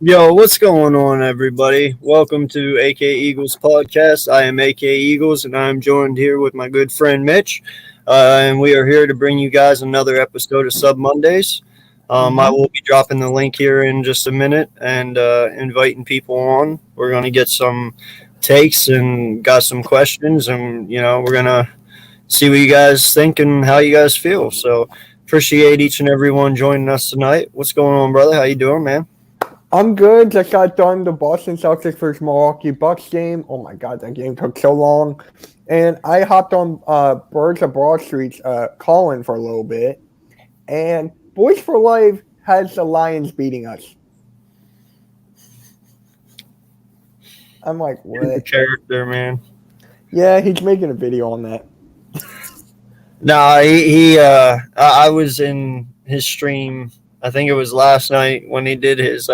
Yo, what's going on, everybody? Welcome to AK Eagles podcast. I am AK Eagles, and I'm joined here with my good friend Mitch, and we are here to bring you guys another episode of Sub Mondays. I hmm will be dropping the link here in just a minute and inviting people on. We're going to get some takes and got some questions, and we're gonna see what you guys think and how you guys feel. So appreciate each and every one joining us tonight. What's going on, brother? How you doing, man? I'm good. Just got done the Boston Celtics versus Milwaukee Bucks game. Oh my god, that game took so long. And I hopped on Birds of Broad Street's calling for a little bit. And Boys for Life has the Lions beating us. I'm like, The what? character, man. Yeah, he's making a video on that. No, I was in his stream. I think it was last night when he did his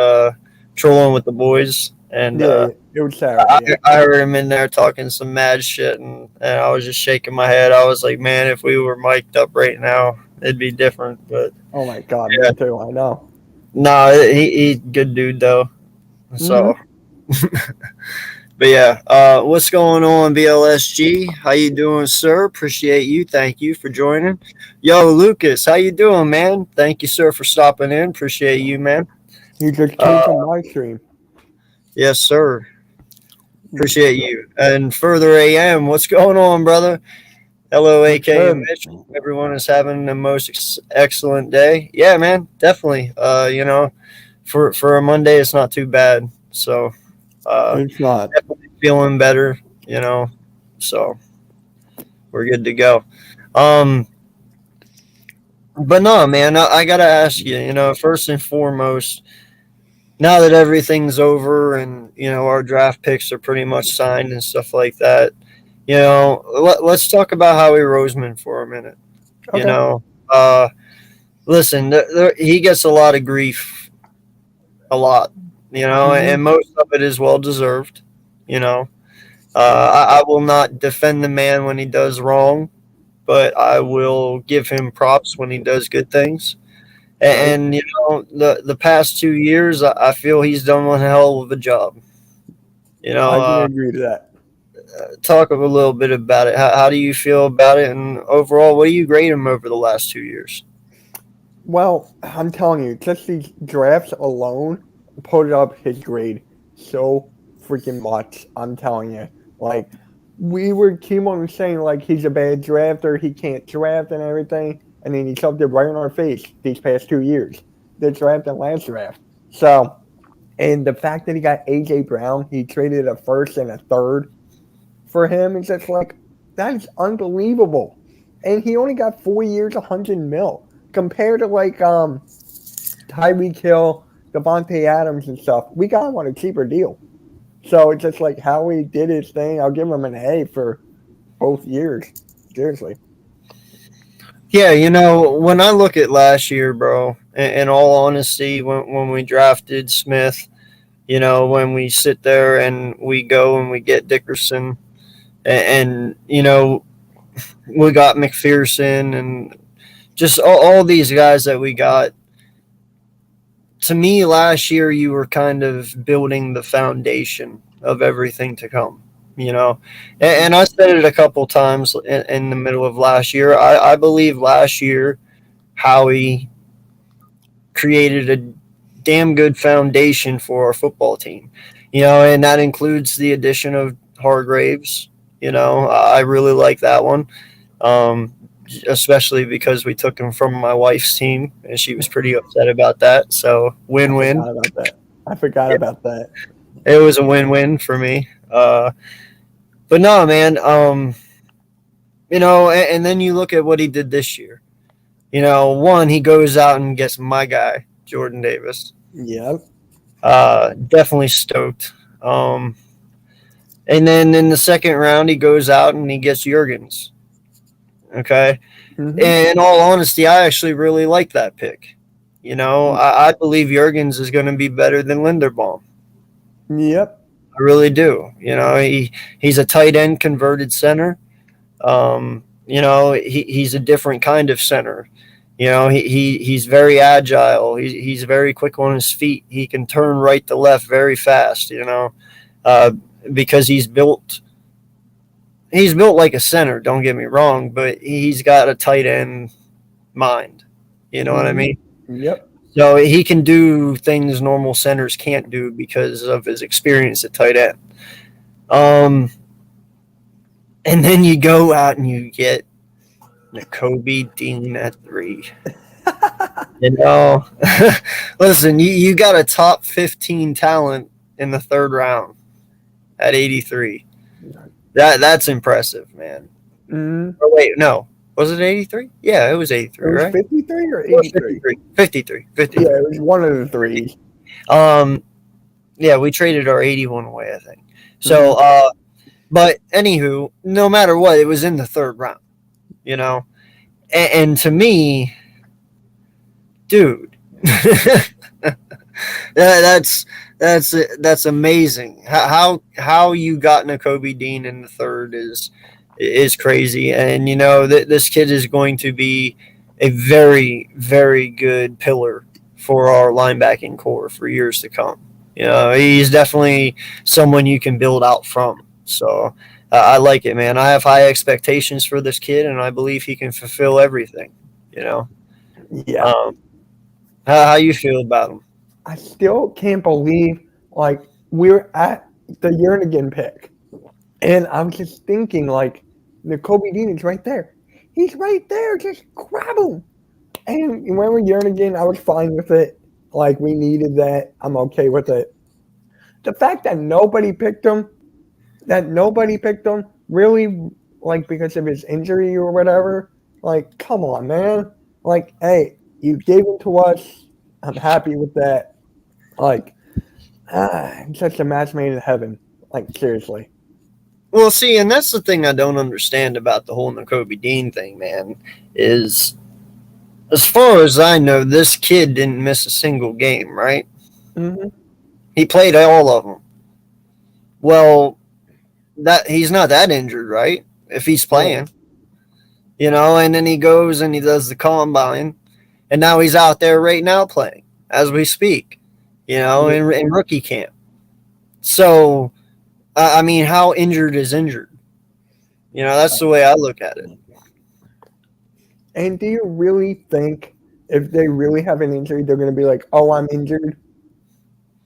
trolling with the boys, and Yeah, it was I, Saturday. I heard him in there talking some mad shit, and I was just shaking my head. I was like, man, if we were mic'd up right now, it'd be different. But Oh my god, yeah, me too. I know. no, he good dude though. hmm So, but yeah, what's going on, BLSG? How you doing, sir? Appreciate you. Thank you for joining. Yo, Lucas, how you doing, man? Thank you, sir, for stopping in. Appreciate you, man. He just came Uh, from my stream. yes, sir. Appreciate you. And further AM, what's going on, brother? Hello, AK and Good. Mitch. Everyone is having the most excellent day. Yeah, man, definitely. For a Monday, it's not too bad. So, It's not. definitely feeling better. So we're good to go. Um, but no, man, I gotta ask you. First and foremost, now that everything's over and our draft picks are pretty much signed and stuff like that, let's talk about Howie Roseman for a minute. You Okay. know, uh, listen, he gets a lot of grief, a lot. hmm And most of it is well deserved. You know, I will not defend the man when he does wrong, but I will give him props when he does good things. Right. And the past 2 years, I feel he's done one hell of a job. You know, I can agree to that. talk a little bit about it. How do you feel about it? And overall, what do you grade him over the last 2 years? Well, I'm telling you, just these drafts alone put up his grade so freaking much. I'm telling you. Like, we were keep on saying, like, he's a bad drafter, he can't draft and everything. And then he shoved it right in our face these past 2 years. The draft and last draft. So, and the fact that he got A.J. Brown, he traded a first and a third for him. It's just like, that is unbelievable. And he only got 4 years, 100 mil compared to like Tyreek Hill, Devontae Adams, and stuff. We got him on a cheaper deal. So it's just like how he did his thing. I'll give him an A for both years. Seriously. Yeah, when I look at last year, bro, in all honesty, when we drafted Smith, when we sit there and we go and we get Dickerson, and we got McPherson and just all these guys that we got. To me, last year you were kind of building the foundation of everything to come. And I said it a couple times in the middle of last year. I believe last year Howie created a damn good foundation for our football team. And that includes the addition of Hargraves. I really like that one. Um, Especially because we took him from my wife's team and she was pretty upset about that. So I win-win. forgot about that. I forgot Yeah, about that. it was a win-win for me. But no, man. And then you look at what he did this year. One, he goes out and gets my guy Jordan Davis. Yep. Definitely stoked. And then in the second round, he goes out and he gets Jurgens. Okay. hmm And in all honesty, I actually really like that pick. I believe Jurgens is going to be better than Linderbaum. Yep. I really do. He's a tight end converted center. He's a different kind of center. You know, he's very agile. He's very quick on his feet. He can turn right to left very fast. You know, uh, because he's built like a center. Don't get me wrong, but he's got a tight end mind. You know what I Hmm. mean? Yep. So he can do things normal centers can't do because of his experience at tight end. Um, and then you go out and you get Nakobe Dean at 3. You know, listen, you got a top 15 talent in the third round at 83. That's impressive, man. Mm. Oh, wait, no. Was it 83? Yeah, it was It 83, was right? 53 or It was 83? 53. 53. Yeah, 53. it was one of the three. Um, yeah, we traded our 81 away, I think. So, Hmm. but anywho, no matter what, it was in the third round, you know? And to me, dude, that's that's amazing. How you got Nakobe Dean in the third is crazy, and you know this kid is going to be a very very good pillar for our linebacking core for years to come. You know, he's definitely someone you can build out from. So I like it, man. I have high expectations for this kid, and I believe he can fulfill everything. You know, Yeah. um, how you feel about him? I still can't believe, like, we're at the Jernigan pick. And I'm just thinking, like, the Kobe Dean is right there. He's right there. Just grab him. And when we Jernigan, I was fine with it. Like, we needed that. I'm okay with it. The fact that nobody picked him, really, like, because of his injury or whatever, like, come on, man. Like, hey, you gave him to us. I'm happy with that. Like, such a match made in heaven. Like, seriously. Well, see, and that's the thing I don't understand about the whole Nakobe Dean thing, man. Is as far as I know, this kid didn't miss a single game, right? Hmm. He played all of them. Well, that he's not that injured, right? If he's Right. playing, you know, and then he goes and he does the combine, and now he's out there right now playing as we speak, you know, Yeah. in rookie camp. So, I mean, how injured is injured? You know, that's the way I look at it. And do you really think if they really have an injury, they're going to be like, oh, I'm injured?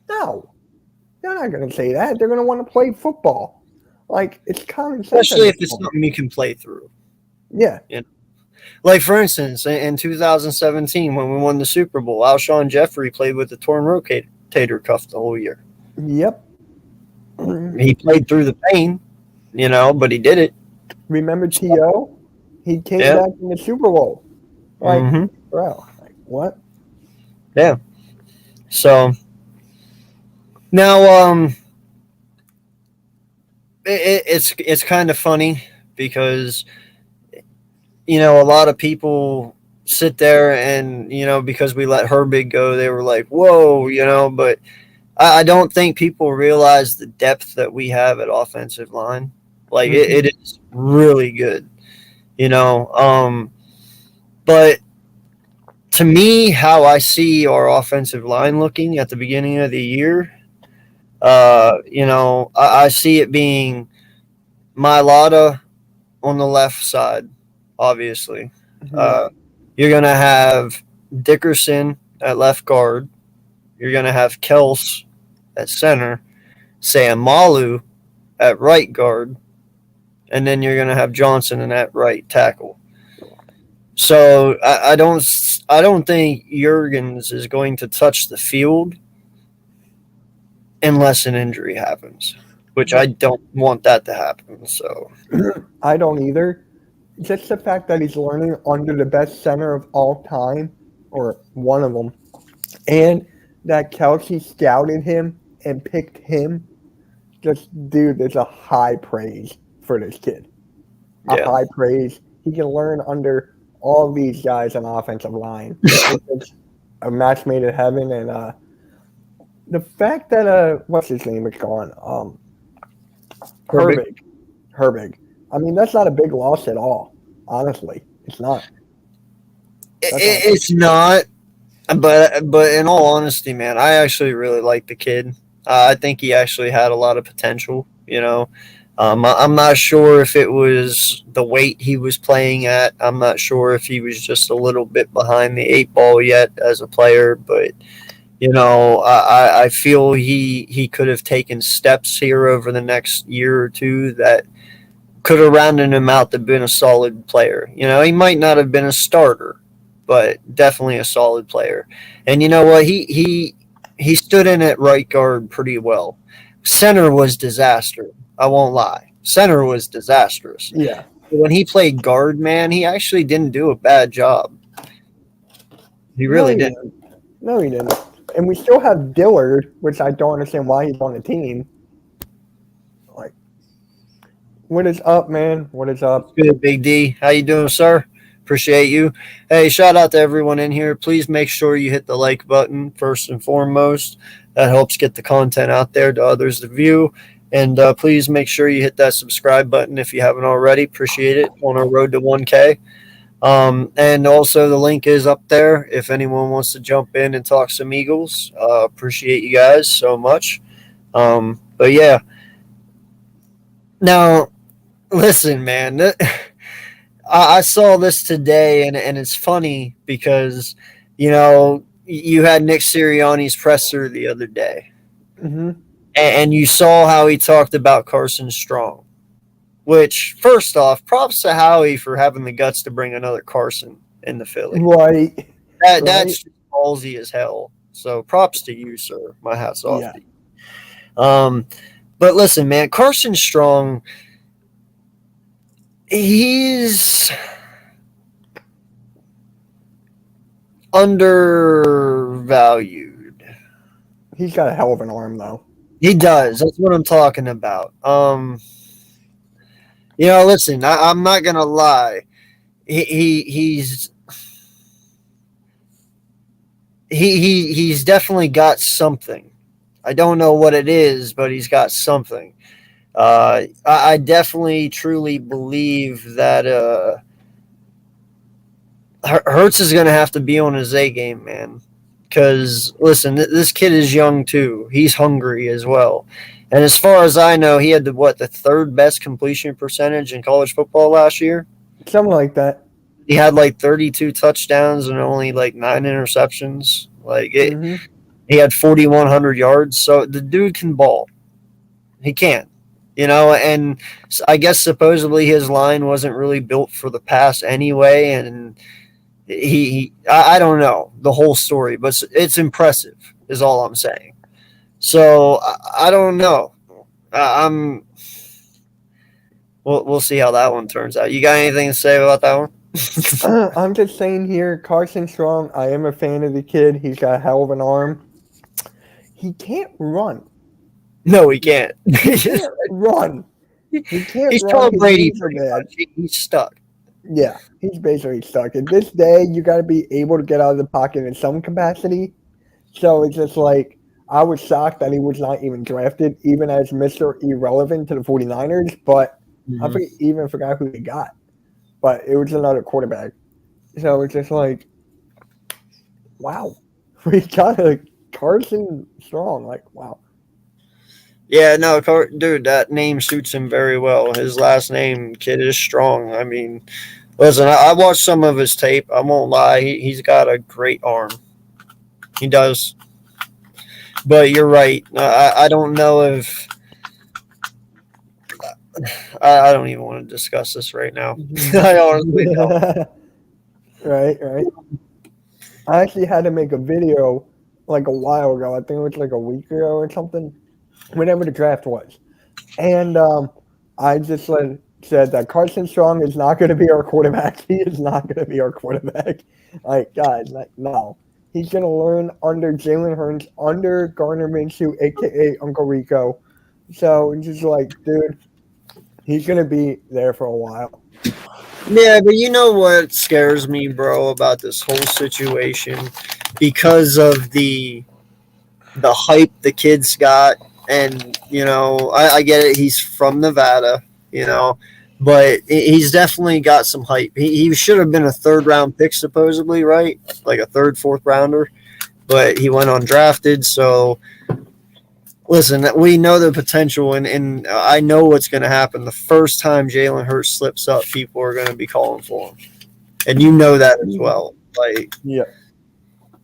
No, they're not going to say that. They're going to want to play football. Like, it's common sense at Especially this if it's point. something you can play through. Yeah. You know? Like for instance, in 2017 when we won the Super Bowl, Alshon Jeffrey played with the torn rotator cuff the whole year. Yep. He played through the pain, you know, but he did it. Remember So, T.O.? He came yeah. back in the Super Bowl. Like, Hmm. bro, like, what? Yeah. So now, it's kind of funny because you know a lot of people sit there and you know because we let Herbig go, they were like, "Whoa," you know, but I don't think people realize the depth that we have at offensive line. Like Hmm. it is really good, you know. But to me, how I see our offensive line looking at the beginning of the year, you know, I see it being Mylata on the left side, obviously. Uh, Right. you're gonna have Dickerson at left guard. You're gonna have Kels at center. Sam Malu at right guard, and then you're going to have Johnson in that right tackle. So I don't think Jurgens is going to touch the field unless an injury happens, which I Right. don't want that to happen. So I don't either. Just the fact that he's learning under the best center of all time, or one of them, and that Kelsey scouted him and picked him. Just, dude, there's a high praise for this kid. A yeah, high praise. He can learn under all these guys on offensive line. It's just a match made in heaven, and the fact that what's his name is gone, perfect. Herbig, Herbig. I mean, that's not a big loss at all. Honestly, it's not. It's not, but in all honesty, man, I actually really like the kid. I think he actually had a lot of potential. I'm not sure if it was the weight he was playing at. I'm not sure if he was just a little bit behind the eight ball yet as a player, but I feel he could have taken steps here over the next year or two that could have rounded him out to been a solid player. He might not have been a starter, but definitely a solid player. And you know what? He stood in at right guard pretty well. Center was disaster. I won't lie. Center was disastrous. Yeah. When he played guard, man, he actually didn't do a bad job. He really didn't. No, he didn't. And we still have Dillard, which I don't understand why he's on the team. Like, what is up, man? What is up? Good, Big D. How you doing, sir? Appreciate you. Hey, shout out to everyone in here. Please make sure you hit the like button first and foremost. That helps get the content out there to others to view. And please make sure you hit that subscribe button if you haven't already. Appreciate it on our road to 1K. And also the link is up there if anyone wants to jump in and talk some Eagles. Appreciate you guys so much. But yeah. Now, listen, man. I saw this today, and it's funny because, you had Nick Sirianni's presser the other day. Mm-hmm. And you saw how he talked about Carson Strong. Which, first off, props to Howie for having the guts to bring another Carson in the Philly. Right. That's ballsy as hell. So props to you, sir. My hat's off to you. But listen, man, Carson Strong, he's undervalued. He's got a hell of an arm, though. He does. That's what I'm talking about. Listen, I'm not gonna lie. He's definitely got something. I don't know what it is, but he's got something. I definitely truly believe that Hurts is gonna have to be on his A game, man. Because listen, this kid is young too. He's hungry as well. And as far as I know, he had the third best completion percentage in college football last year. Something like that. He had 32 touchdowns and only 9 interceptions. He had 4,100 yards. So the dude can ball. He can, and I guess supposedly his line wasn't really built for the pass anyway. And I don't know the whole story, but it's impressive is all I'm saying. So I don't know. We'll see how that one turns out. You got anything to say about that one? I'm just saying here, Carson Strong, I am a fan of the kid. He's got a hell of an arm. He can't run. No, he can't. He can't run. He can't He's run. Tom His Brady. knees are bad. He's stuck. Yeah, he's basically stuck. At this day, you got to be able to get out of the pocket in some capacity. So it's just I was shocked that he was not even drafted, even as Mr. Irrelevant to the 49ers, but I even forgot who they got. But it was another quarterback. So it's just wow. We got a Carson Strong. Wow. Yeah, no, dude, that name suits him very well. His last name, kid, is Strong. I mean, listen, I watched some of his tape. I won't lie. He's got a great arm. He does. But you're right. I don't know if I don't even want to discuss this right now. I honestly don't. Right. I actually had to make a video a while ago. I think it was a week ago or something, whenever the draft was. And I just said that Carson Strong is not going to be our quarterback. He is not going to be our quarterback. Guys, no. He's going to learn under Jalen Hurts, under Gardner Minshew, a.k.a. Uncle Rico. So it's just dude, he's going to be there for a while. Yeah, but you know what scares me, bro, about this whole situation? Because of the hype the kid's got. And, I get it. He's from Nevada, but he's definitely got some hype. He should have been a third round pick, supposedly, right? Like a third, fourth rounder, but he went undrafted. So, listen, we know the potential, and I know what's going to happen. The first time Jalen Hurts slips up, people are going to be calling for him, and you know that as well. Like, Yeah.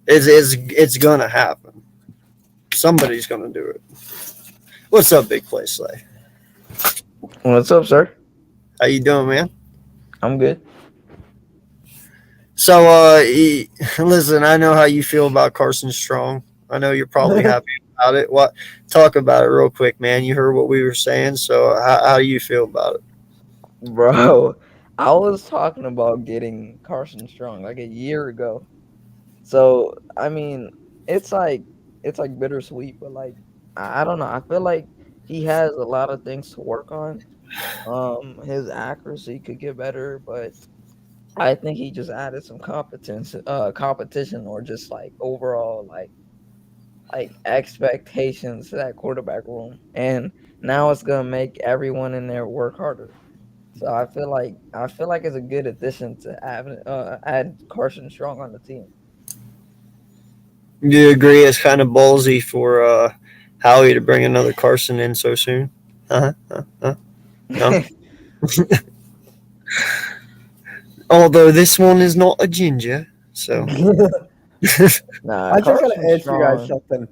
it's going to happen. Somebody's going to do it. What's up, Big Play Slay? What's up, sir? How you doing, man? I'm good. So, listen, I know how you feel about Carson Strong. I know you're probably happy about it. What? Talk about it real quick, man. You heard what we were saying, so how do you feel about it? Bro, I was talking about getting Carson Strong like a year ago. So, I mean, it's like bittersweet, but like I don't know. I feel like he has a lot of things to work on. His accuracy could get better, but I think he just added some competition or just like overall like expectations to that quarterback room. And now it's gonna make everyone in there work harder. So I feel like it's a good addition to add Carson Strong on the team. Do you agree it's kind of ballsy for Howie to bring another Carson in so soon? No. Although this one is not a ginger, so. Nah, I just gotta Carson ask you guys Strong. something. when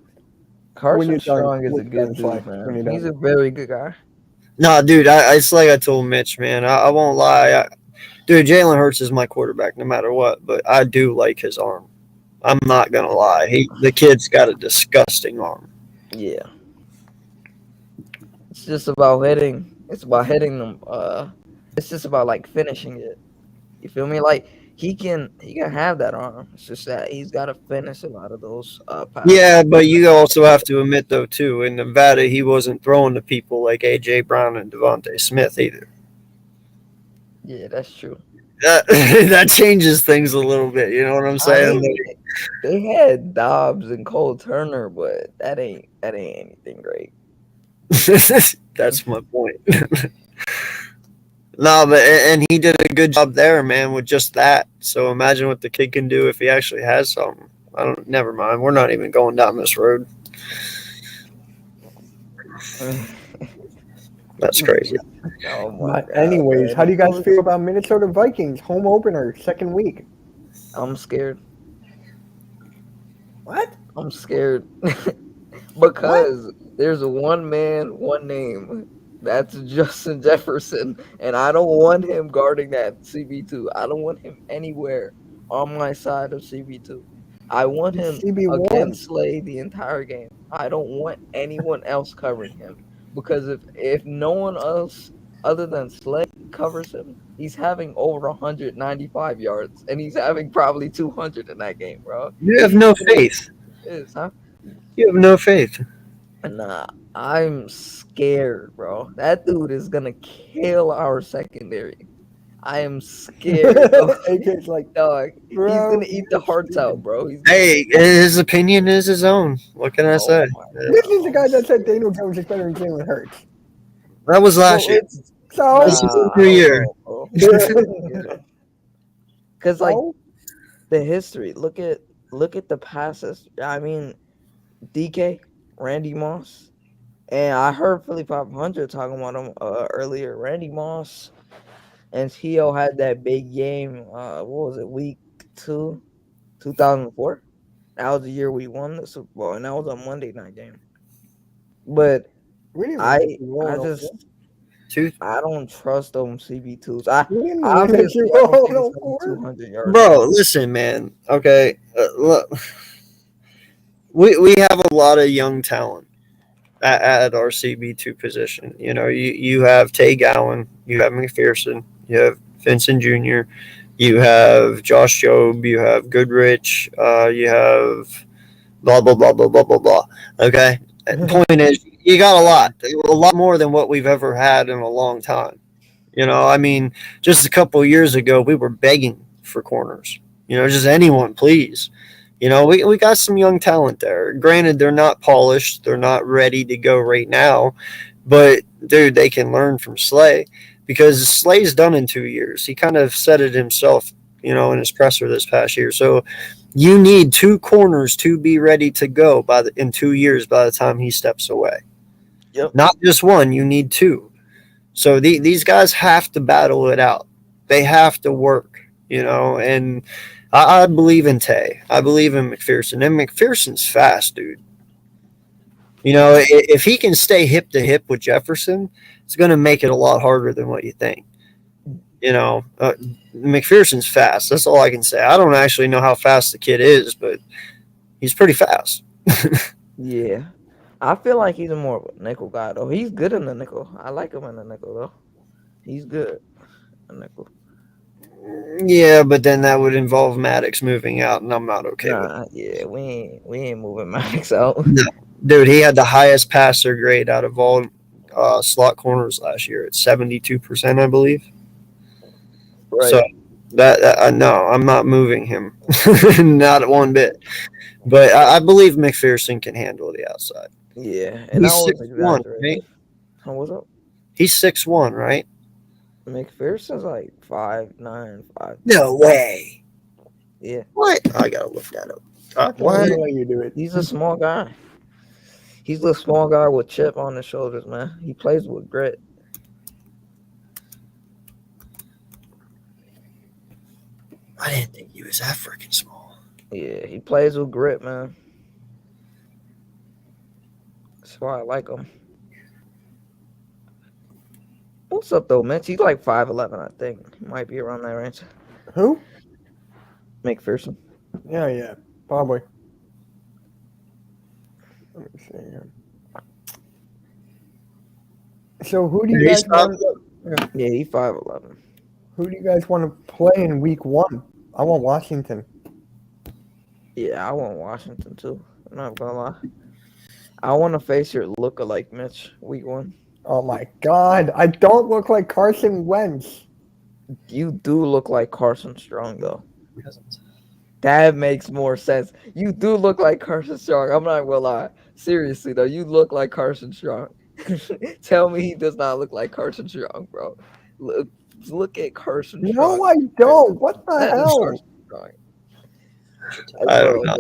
Carson you're done Strong is a with good Ben Slay, dude, when man. you're He's done. a very good guy. Nah, dude, it's like I told Mitch, man. I won't lie. Dude, Jalen Hurts is my quarterback no matter what, but I do like his arm. I'm not gonna lie. The kid's got a disgusting arm. Yeah. It's just about hitting. It's about hitting them. It's just about like finishing it. You feel me? Like he can have that arm. It's just that he's got to finish a lot of those passes. Yeah, but you also have to admit though too, in Nevada he wasn't throwing to people like AJ Brown and Devontae Smith either. Yeah, that's true. That changes things a little bit. You know what I'm I saying? mean, they had Dobbs and Cole Turner, but that ain't anything great. That's my point. No, but and he did a good job there, man, with just that. So imagine what the kid can do if he actually has something. I don't. Never mind. We're not even going down this road. That's crazy. Oh my But god. anyways, Man. how do you guys feel about Minnesota Vikings home opener, second week? I'm scared. What? I'm scared because there's a one man, one name. That's Justin Jefferson, and I don't want him guarding that CB2. I don't want him anywhere on my side of CB2. I want him CB1. against Slay the entire game. I don't want anyone else covering him because if no one else other than Slay covers him, he's having over 195 yards, and he's having probably 200 in that game, bro. You have no faith. Huh? You have no faith. Nah, I'm scared, bro. That dude is gonna kill our secondary. I am scared. AK's like, Dog, bro, he's gonna eat the you're hearts out, stupid. bro. Hey, his opinion is his own. What can I say? This is the guy that said Daniel Jones is better than Jalen Hurts. That was last year. So, This is a new year. Because like so, the history, look at the passes. I mean, DK, Randy Moss, and I heard Philly 500 talking about him earlier. Randy Moss and T.O. had that big game. What was it? Week 2, 2004. That was the year we won the Super Bowl, and that was a Monday night game. But we didn't I win that just Two, I don't trust them CB2s. I game. We didn't win obviously that I don't think Super it's Bowl. gonna be 200 yards. bro. Listen, man. Okay, look, we have a lot of young talent at our CB2 position. You know, you have Tay Gowan, you have McPherson, you have Vincent Jr., you have Josh Jobe, you have Goodrich, you have blah blah blah blah blah blah blah. Okay, and the point is, you got a lot more than what we've ever had in a long time. You know, I mean, just a couple of years ago, we were begging for corners. You know, just anyone, please. You know, we got some young talent there. Granted, they're not polished. They're not ready to go right now. But, dude, they can learn from Slay. because Slay's done in 2 years. He kind of said it himself, in his presser this past year. So you need two corners to be ready to go in 2 years by the time he steps away. Yep. Not just one, you need two. So these guys have to battle it out. They have to work, and I believe in Tay. I believe in McPherson. And McPherson's fast, dude. If he can stay hip to hip with Jefferson, it's going to make it a lot harder than what you think. McPherson's fast. That's all I can say. I don't actually know how fast the kid is, but he's pretty fast. Yeah. I feel like he's more of a nickel guy, though. He's good in the nickel. I like him in the nickel, though. He's good in the nickel. Yeah, but then that would involve Maddox moving out, and I'm not okay with it. Yeah, we ain't moving Maddox out. No. Dude, he had the highest passer grade out of all slot corners last year at 72%, I believe. Right. So no, I'm not moving him, not one bit. But I believe McPherson can handle the outside. Yeah, and He's I was 6'1", exaggerating. right? Huh, what's up? He's 6'1", right? McPherson's like 5'9", 5'10". No way. Yeah. What? I gotta look that up. Why do you do it? He's a small guy. He's a small guy with chip on his shoulders, man. He plays with grit. I didn't think he was that freaking small. Yeah, he plays with grit, man. That's why I like him. What's up, though, Mitch? He's like 5'11", I think. He might be around that range. Who? McPherson. Yeah, probably. Let me see here. So who do you guys want? Yeah, he's 5'11". Who do you guys want to play in week 1? I want Washington. Yeah, I want Washington too. I'm not gonna lie. I want to face your lookalike, Mitch, week 1. Oh my God! I don't look like Carson Wentz. You do look like Carson Strong, though. That makes more sense. You do look like Carson Strong. I'm not gonna lie. Seriously, though, you look like Carson Strong. Tell me he does not look like Carson Strong, bro. Look at Carson Strong. No, I don't. What the That is hell? Carson Strong. I don't know.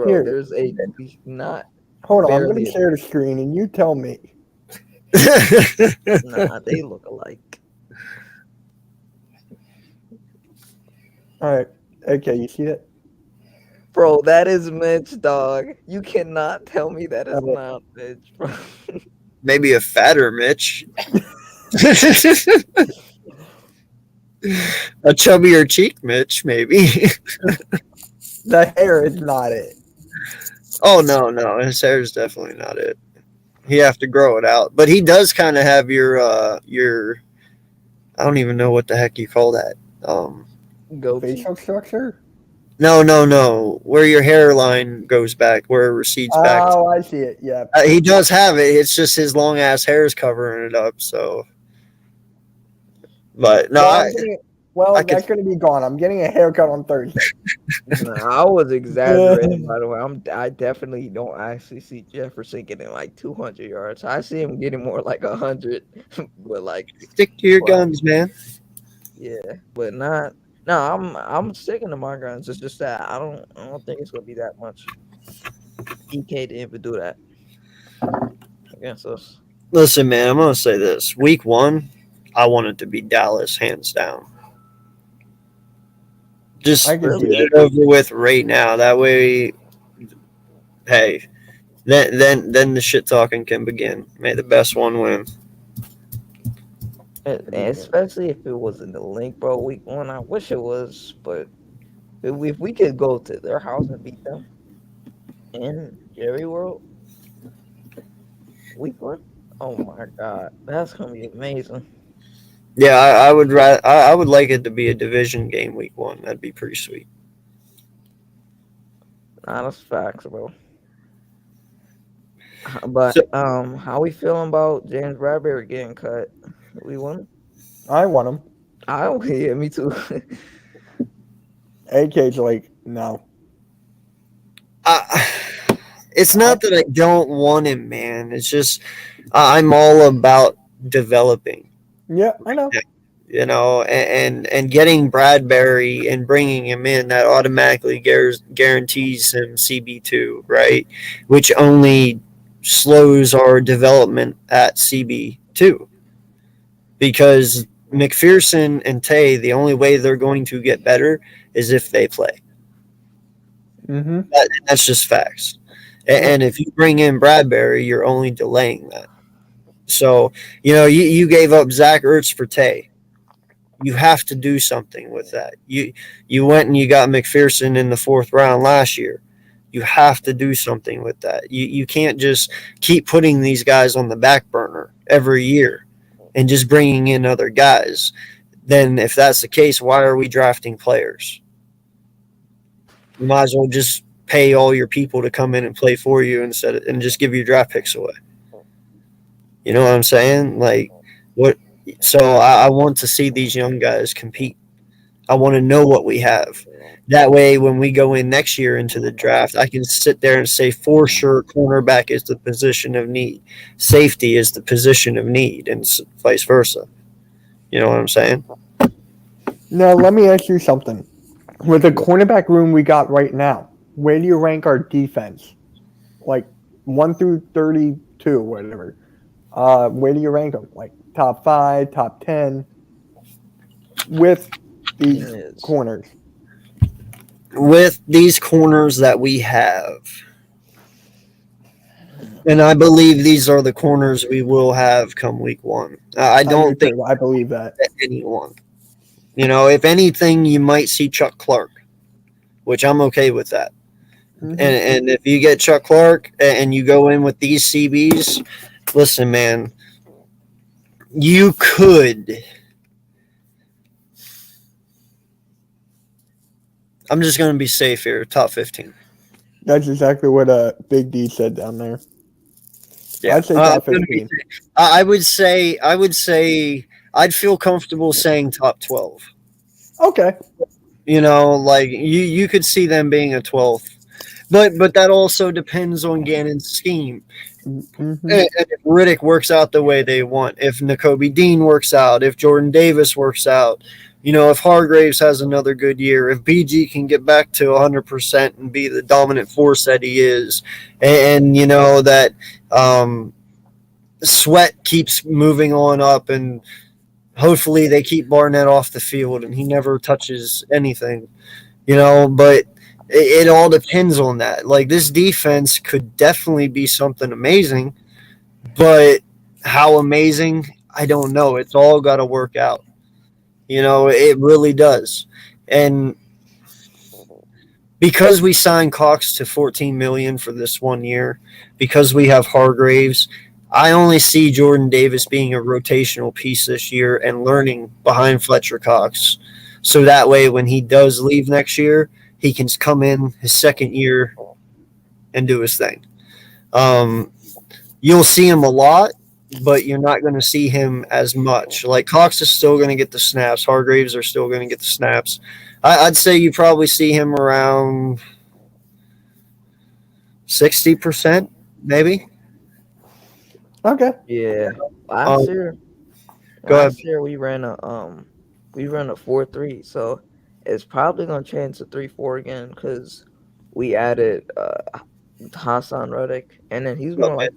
There's a not. Hold on, I'm barely gonna share the screen and you tell me. Nah, they look alike. All right. Okay, you see it? Bro, that is Mitch, dog. You cannot tell me that is not Mitch, bro. Maybe a fatter Mitch. A chubbier cheek Mitch, maybe. The hair is not it. Oh, no. His hair is definitely not it. He have to grow it out. But he does kind of have your I don't even know what the heck you call that. Goatee. Facial structure? No. Where your hairline goes back, where it recedes back. Oh, I see it. Yeah. He does have it. It's just his long ass hair is covering it up. So, but no, That's going to be gone. I'm getting a haircut on Thursday. Nah, I was exaggerating, by the way. I definitely don't actually see Jefferson getting like 200 yards. I see him getting more like 100, but like stick to your guns, man. Yeah, but not. No, I'm sticking to my guns. It's just that I don't think it's gonna be that much. EK didn't even do that against us. Listen, man, I'm gonna say this: week 1, I want it to be Dallas, hands down. Just get it over with right now. That way, hey, then the shit talking can begin. May the best one win. Especially if it was in the link, bro. Week 1, I wish it was, but if we could go to their house and beat them in Jerry World, week 1, oh my God, that's gonna be amazing. Yeah, I would like it to be a division game week 1. That'd be pretty sweet. Nah, that's facts, bro. But how we feeling about James Bradbury getting cut? We won. I want him. Yeah, me too. AK's like, no. It's not that I don't want him, man. It's just I'm all about developing. Yeah, I know. And getting Bradbury and bringing him in, that automatically guarantees him CB2, right? Which only slows our development at CB2 because McPherson and Tay, the only way they're going to get better is if they play. Mm-hmm. That's just facts. And if you bring in Bradbury, you're only delaying that. So, you gave up Zach Ertz for Tay. You have to do something with that. You went and you got McPherson in the 4th round last year. You have to do something with that. You can't just keep putting these guys on the back burner every year and just bringing in other guys. Then if that's the case, why are we drafting players? You might as well just pay all your people to come in and play for you and just give your draft picks away. You know what I'm saying? Like what? So I want to see these young guys compete. I want to know what we have. That way, when we go in next year into the draft, I can sit there and say for sure cornerback is the position of need, safety is the position of need, and vice versa. You know what I'm saying? Now, let me ask you something. With the cornerback room we got right now, where do you rank our defense? Like 1 through 32, whatever. Where do you rank them? Like top 5, top 10 with these Yes. corners? With these corners that we have, and I believe these are the corners we will have come week 1. I don't think I believe that. anyone. If anything, you might see Chuck Clark, which I'm okay with that. Mm-hmm. And if you get Chuck Clark and you go in with these CBs, listen, man, you could. I'm just going to be safe here. Top 15. That's exactly what Big D said down there. Yeah, I'd say top 15. I would say I'd feel comfortable saying top 12. Okay. Like you could see them being a 12th. But that also depends on Gannon's scheme. Mm-hmm. And if Riddick works out the way they want, if Nakobe Dean works out, if Jordan Davis works out, if Hargraves has another good year, if BG can get back to 100% and be the dominant force that he is, and that Sweat keeps moving on up, and hopefully they keep Barnett off the field and he never touches anything, but it all depends on that. Like this defense could definitely be something amazing, but how amazing, I don't know. It's all got to work out. It really does. And because we signed Cox to $14 million for this 1 year, because we have Hargraves, I only see Jordan Davis being a rotational piece this year and learning behind Fletcher Cox. So that way, when he does leave next year, he can come in his 2nd year and do his thing. You'll see him a lot, but you're not going to see him as much. Like Cox is still going to get the snaps. Hargraves are still going to get the snaps. I'd say you probably see him around 60%, maybe. Okay. Yeah. Last year, Go ahead. we ran a 4-3, so it's probably gonna change to 3-4 again because we added Hassan Reddick, and then he's more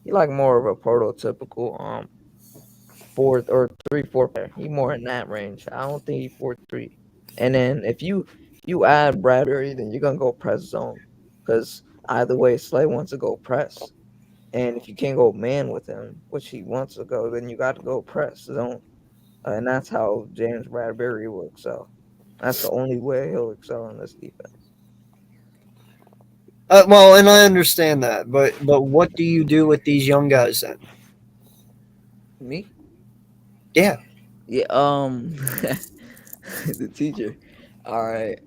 like more of a prototypical 4 or 3-4 player. He more in that range. I don't think he 4-3. And then if you add Bradbury, then you're gonna go press zone because either way, Slay wants to go press. And if you can't go man with him, which he wants to go, then you got to go press zone. And that's how James Bradbury will excel. That's the only way he'll excel in this defense. Well, and I understand that, but what do you do with these young guys then? Me? Yeah. Yeah. The teacher. All right.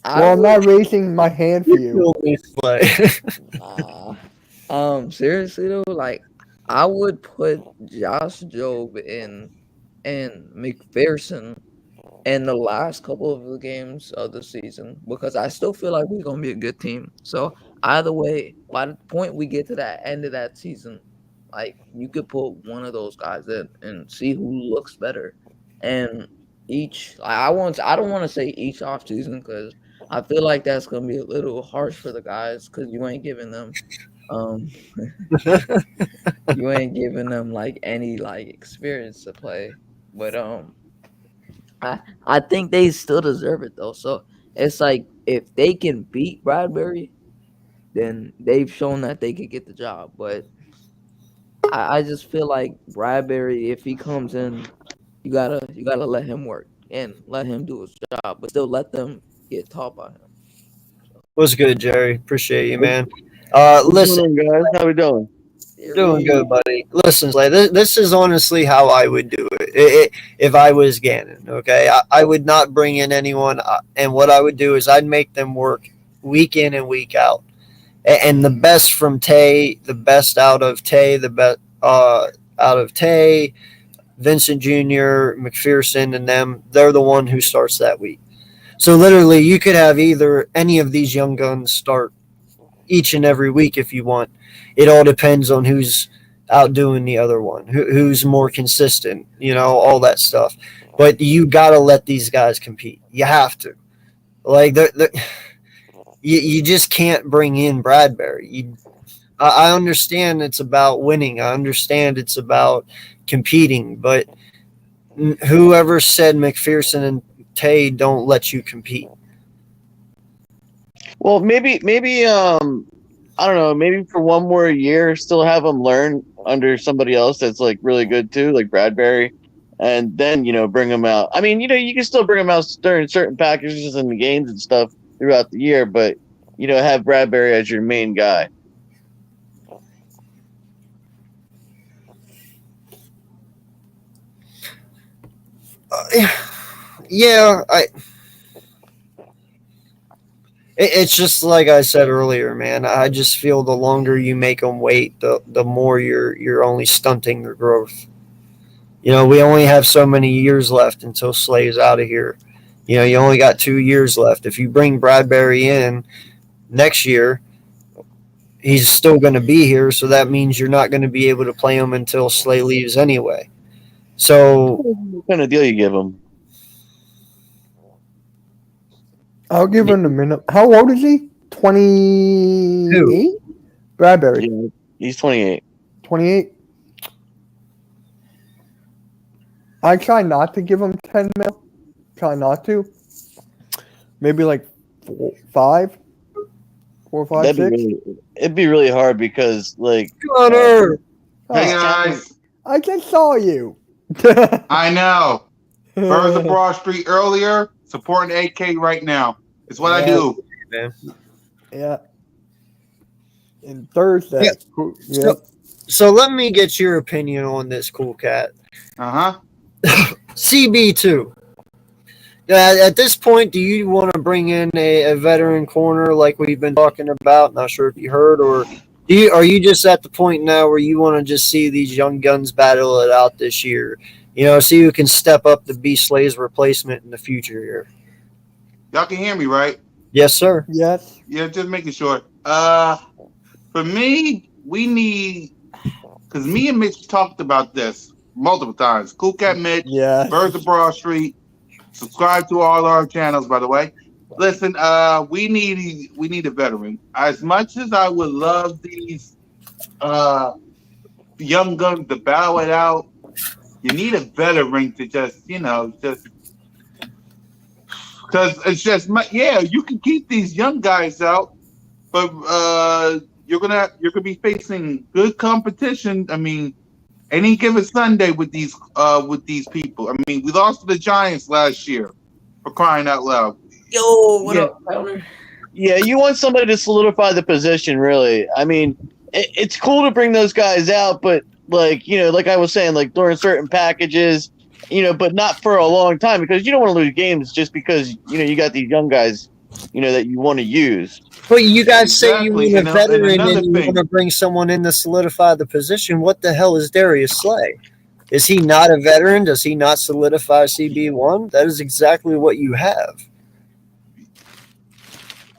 I'm not raising my hand for you. Seriously though, like I would put Josh Jobe and McPherson in the last couple of the games of the season because I still feel like we're gonna be a good team. So either way, by the point we get to that end of that season, Like you could put one of those guys in and see who looks better. And I don't want to say each off season because I feel like that's gonna be a little harsh for the guys because you ain't giving them um you ain't giving them like any like experience to play. But I think they still deserve it though. So it's like if they can beat Bradbury, then they've shown that they could get the job. But I just feel like Bradbury, if he comes in, you gotta let him work and let him do his job, but still let them get taught by him. What's good, Jerry? Appreciate you, man. What's Listen, going on, guys? How we doing? doing good, buddy. Listen, Slay, this is honestly how I would do it if I was Gannon. Okay, I would not bring in anyone, and what I would do is I'd make them work week in and week out, and the best from Tay, the best out of Tay, the best out of Tay, Vincent Jr., McPherson, and them. They're the one who starts that week. So literally, you could have either any of these young guns start each and every week if you want. It all depends on who's outdoing the other one, who's more consistent, all that stuff. But you got to let these guys compete. You have to. Like, you just can't bring in Bradbury. I understand it's about winning. I understand it's about competing. But whoever said McPherson and Tay don't let you compete? Well, maybe I don't know, maybe for one more year, still have them learn under somebody else that's like really good too, like Bradbury, and then bring them out. I mean, you can still bring them out during certain packages and the games and stuff throughout the year, but have Bradbury as your main guy. Yeah, it's just like I said earlier, man. I just feel the longer you make them wait, the more you're only stunting their growth. We only have so many years left until Slay's out of here. You only got 2 years left. If you bring Bradbury in next year, he's still going to be here, so that means you're not going to be able to play him until Slay leaves anyway. So, what kind of deal you give him? I'll give him a minute. How old is he? 28? Bradbury. Yeah, he's 28. 28? I try not to give him 10 mil. Try not to. Maybe like 4, 5, 6. It'd be really hard because, like, Connor! Hey guys, I just saw you. I know. Birds of Broad Street earlier, supporting AK right now. It's what I do. Man. Yeah. And Thursday. Yeah. So let me get your opinion on this, Cool Cat. CB2. At this point, do you want to bring in a veteran corner like we've been talking about? Not sure if you heard, or are you just at the point now where you want to just see these young guns battle it out this year? See who can step up to be Slay's replacement in the future here. Y'all can hear me, right? Yes, sir. Yes. Yeah, just making sure. For me, we need, because me and Mitch talked about this multiple times. Cool Cat Mitch, Yeah. Birds of Broad Street. Subscribe to all our channels, by the way. Listen, we need a veteran. As much as I would love these young guns to battle it out, you need a veteran to just because it's just you can keep these young guys out, but you're gonna be facing good competition. I mean, any given Sunday with these people. I mean, we lost to the Giants last year, for crying out loud. Yo, what up, Tyler? Yeah, you want somebody to solidify the position, really. I mean, it's cool to bring those guys out, but like I was saying, like during certain packages, but not for a long time because you don't want to lose games just because you got these young guys, that you want to use. But you guys say you Exactly, want a veteran and and you thing. want to bring someone in to solidify the position. What the hell is Darius Slay? Is he not a veteran? Does he not solidify CB1? That is exactly what you have.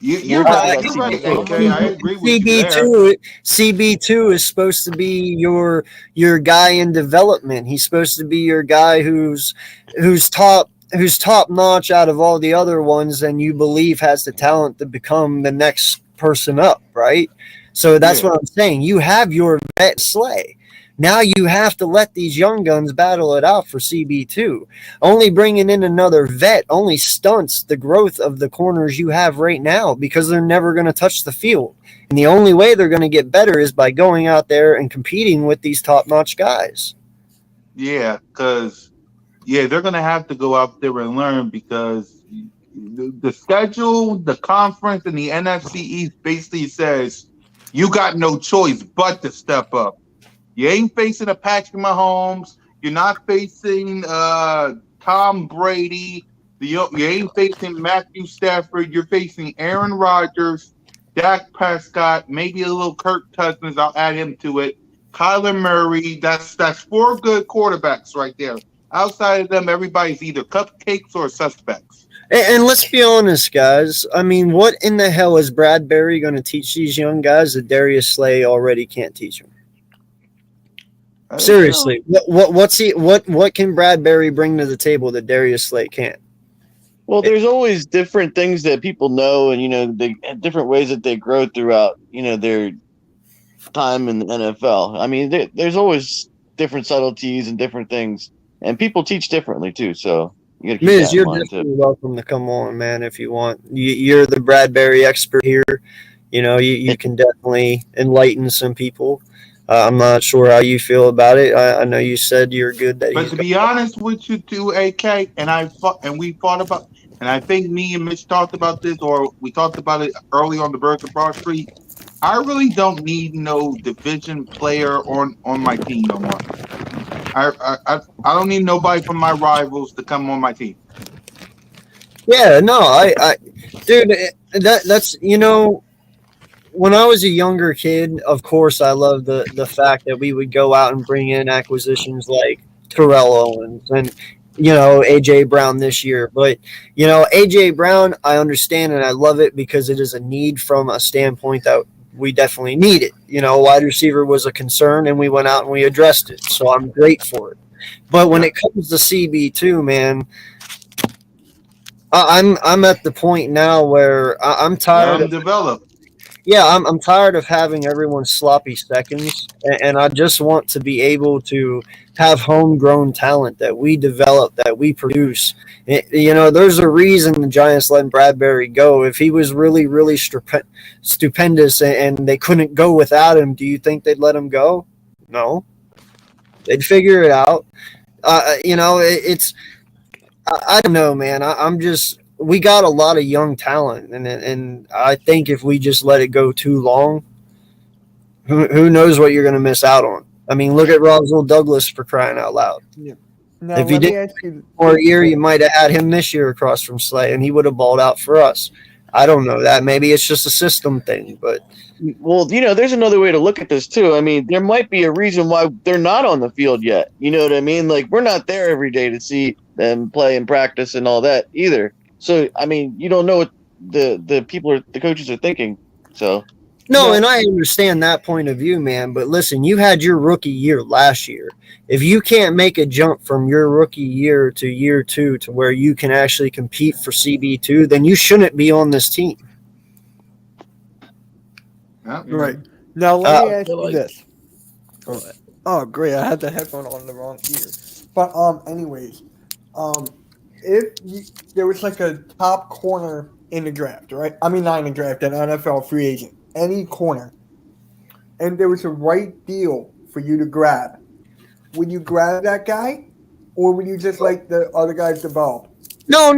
You're We're right. talking You're about right, CB2. AK. I agree with you there. CB2 is supposed to be your guy in development. He's supposed to be your guy who's top notch out of all the other ones, and you believe has the talent to become the next person up, right? So that's Yeah. what I'm saying. You have your vet Slay. Now you have to let these young guns battle it out for CB2. Only bringing in another vet only stunts the growth of the corners you have right now because they're never going to touch the field. And the only way they're going to get better is by going out there and competing with these top-notch guys. Yeah, because they're gonna have to go out there and learn because the schedule, the conference, and the NFC East basically says you got no choice but to step up. You ain't facing a Patrick Mahomes. You're not facing Tom Brady. You ain't facing Matthew Stafford. You're facing Aaron Rodgers, Dak Prescott, maybe a little Kirk Cousins. I'll add him to it. Kyler Murray. That's 4 good quarterbacks right there. Outside of them, everybody's either cupcakes or suspects. And let's be honest, guys. I mean, what in the hell is Bradbury going to teach these young guys that Darius Slay already can't teach them? Seriously, what can Bradbury bring to the table that Darius Slay can't? Well, there's always different things that people know, and the different ways that they grow throughout their time in the NFL. I mean, there's always different subtleties and different things, and people teach differently too. So you got to keep Miz, that in you're mind definitely too. welcome to come on, man, if you want. You're the Bradbury expert here. You can definitely enlighten some people. I'm not sure how you feel about it. I know you said you're good. But to be honest with you, too, AK, we fought about, and I think me and Mitch talked about this, or we talked about it early on the Birds of Broad Street. I really don't need no division player on my team no more. I don't need nobody from my rivals to come on my team. Yeah, no, dude, that's when I was a younger kid, of course, I loved the fact that we would go out and bring in acquisitions like Terrell Owens and AJ Brown this year. But AJ Brown, I understand and I love it because it is a need from a standpoint that we definitely need it. Wide receiver was a concern, and we went out and we addressed it. So I'm great for it. But when it comes to CB2, man, I'm at the point now where I'm tired. Let them develop. Yeah, I'm tired of having everyone sloppy seconds, and I just want to be able to have homegrown talent that we develop, that we produce. There's a reason the Giants let Bradbury go. If he was really, really stupendous and they couldn't go without him, do you think they'd let him go? No. They'd figure it out. I don't know, man. We got a lot of young talent, and I think if we just let it go too long, who knows what you're going to miss out on. I mean, look at Roswell Douglas, for crying out loud. Yeah. Now, If you let me did ask you for a year, you might have had him this year across from Slay, and he would have balled out for us. I don't know that. Maybe it's just a system thing, but Well, there's another way to look at this too. I mean, there might be a reason why they're not on the field yet. You know what I mean? Like, we're not there every day to see them play and practice and all that either. So, I mean, you don't know what the coaches are thinking. So, no, and I understand that point of view, man. But listen, you had your rookie year last year. If you can't make a jump from your rookie year to year 2 to where you can actually compete for CB2, then you shouldn't be on this team. Yeah. right now. Let me ask feel you like- this. Oh, great! I had the headphone on the wrong ear. But anyways, if there was like a top corner in the draft, right? I mean, not in the draft, an NFL free agent, any corner, and there was a right deal for you to grab, would you grab that guy, or would you just let the other guys develop? No.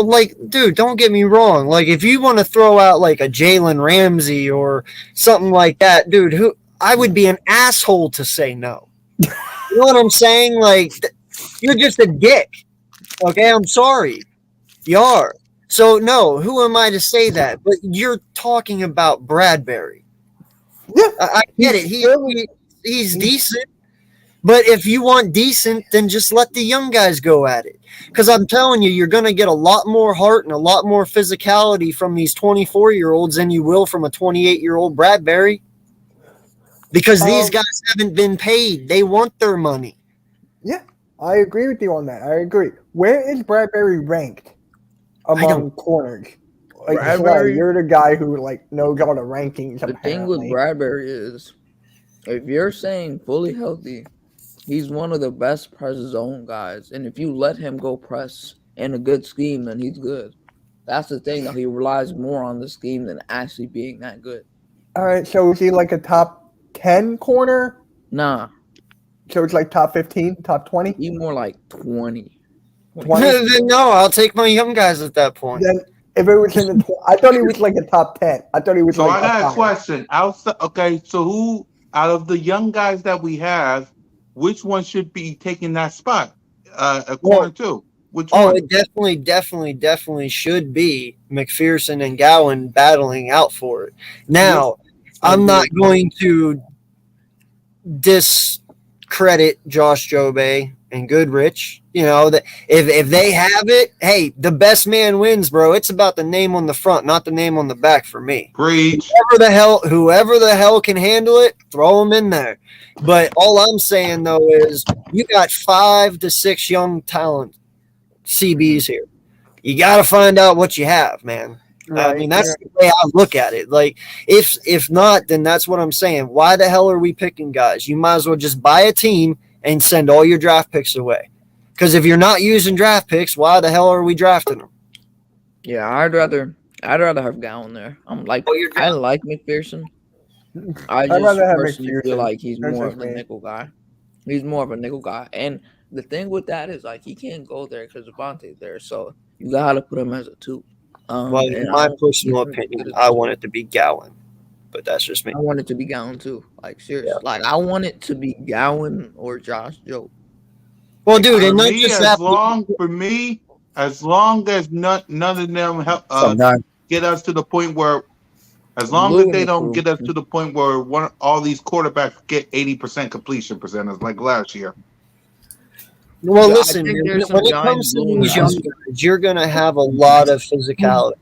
Like, dude, don't get me wrong. Like, if you want to throw out like a Jalen Ramsey or something like that, dude, I would be an asshole to say no. You know what I'm saying? Like, you're just a dick. Okay, I'm sorry. You are. So, no, who am I to say that? But you're talking about Bradbury. Yeah. I get it. He's decent. But if you want decent, then just let the young guys go at it. Because I'm telling you, you're going to get a lot more heart and a lot more physicality from these 24-year-olds than you will from a 28-year-old Bradbury. Because these guys haven't been paid. They want their money. Yeah, I agree with you on that. I agree. Where is Bradbury ranked among corners? Like, Bradbury- you're the guy who like knows all the rankings. The thing with Bradbury is, if you're saying fully healthy, he's one of the best press zone guys. And if you let him go press in a good scheme, then he's good. That's the thing, though. He relies more on the scheme than actually being that good. All right, so is he like a top 10 corner? Nah, So it's like top 15, top 20? he's more like 20. 20? Then no, I'll take my young guys at that point. Then if it was in the, I thought he was like a top 10. I thought he was So like I got a top 5. question. Okay, so who out of the young guys that we have, which one should be taking that spot? A corner two. Which Oh, one? it definitely should be McPherson and Gowan battling out for it. Now, I'm not going to discredit Josh Jobe and Goodrich. You know that if they have it, hey, the best man wins, bro. It's about the name on the front, not the name on the back for me. Preach. Whoever the hell can handle it, throw them in there. But all I'm saying though is you got 5 to 6 young talent CBs here. You got to find out what you have, man. I mean, that's the way I look at it. Like, if not, then that's what I'm saying. Why the hell are we picking guys? You might as well just buy a team and send all your draft picks away. Because if you're not using draft picks, why the hell are we drafting them? Yeah, I'd rather have Gowan there. I like McPherson. I I'd just rather have personally feel McPherson. like he's That's more just of a me. nickel guy. He's more of a nickel guy. And the thing with that is, like, he can't go there because Devontae's there. So you got to put him as a 2. Well, in and my I don't personal think he's opinion, good as I a want it to be Gowan. But that's just me. I want it to be Gowan too. Like, seriously. Yeah. Like, I want it to be Gowan or Josh Joe. Well, dude, and For not me, just as that. long as none of them help Sometimes get us to the point where, as long Blue as in they the don't crew. get us to the point where all these quarterbacks get 80% completion percentage like last year. Well, I listen, think man, there's when some it comes Giants to blue these in young that. guys, you're going to have a lot of physicality.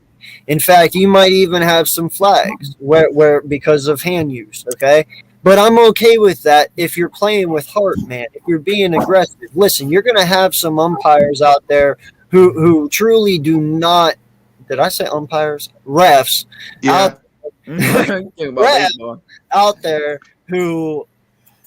In fact, you might even have some flags where because of hand use, okay? But I'm okay with that if you're playing with heart, man. If you're being aggressive. Listen, you're going to have some umpires out there who truly do not – did I say umpires? Refs. Yeah. Think about Right. baseball. Out there who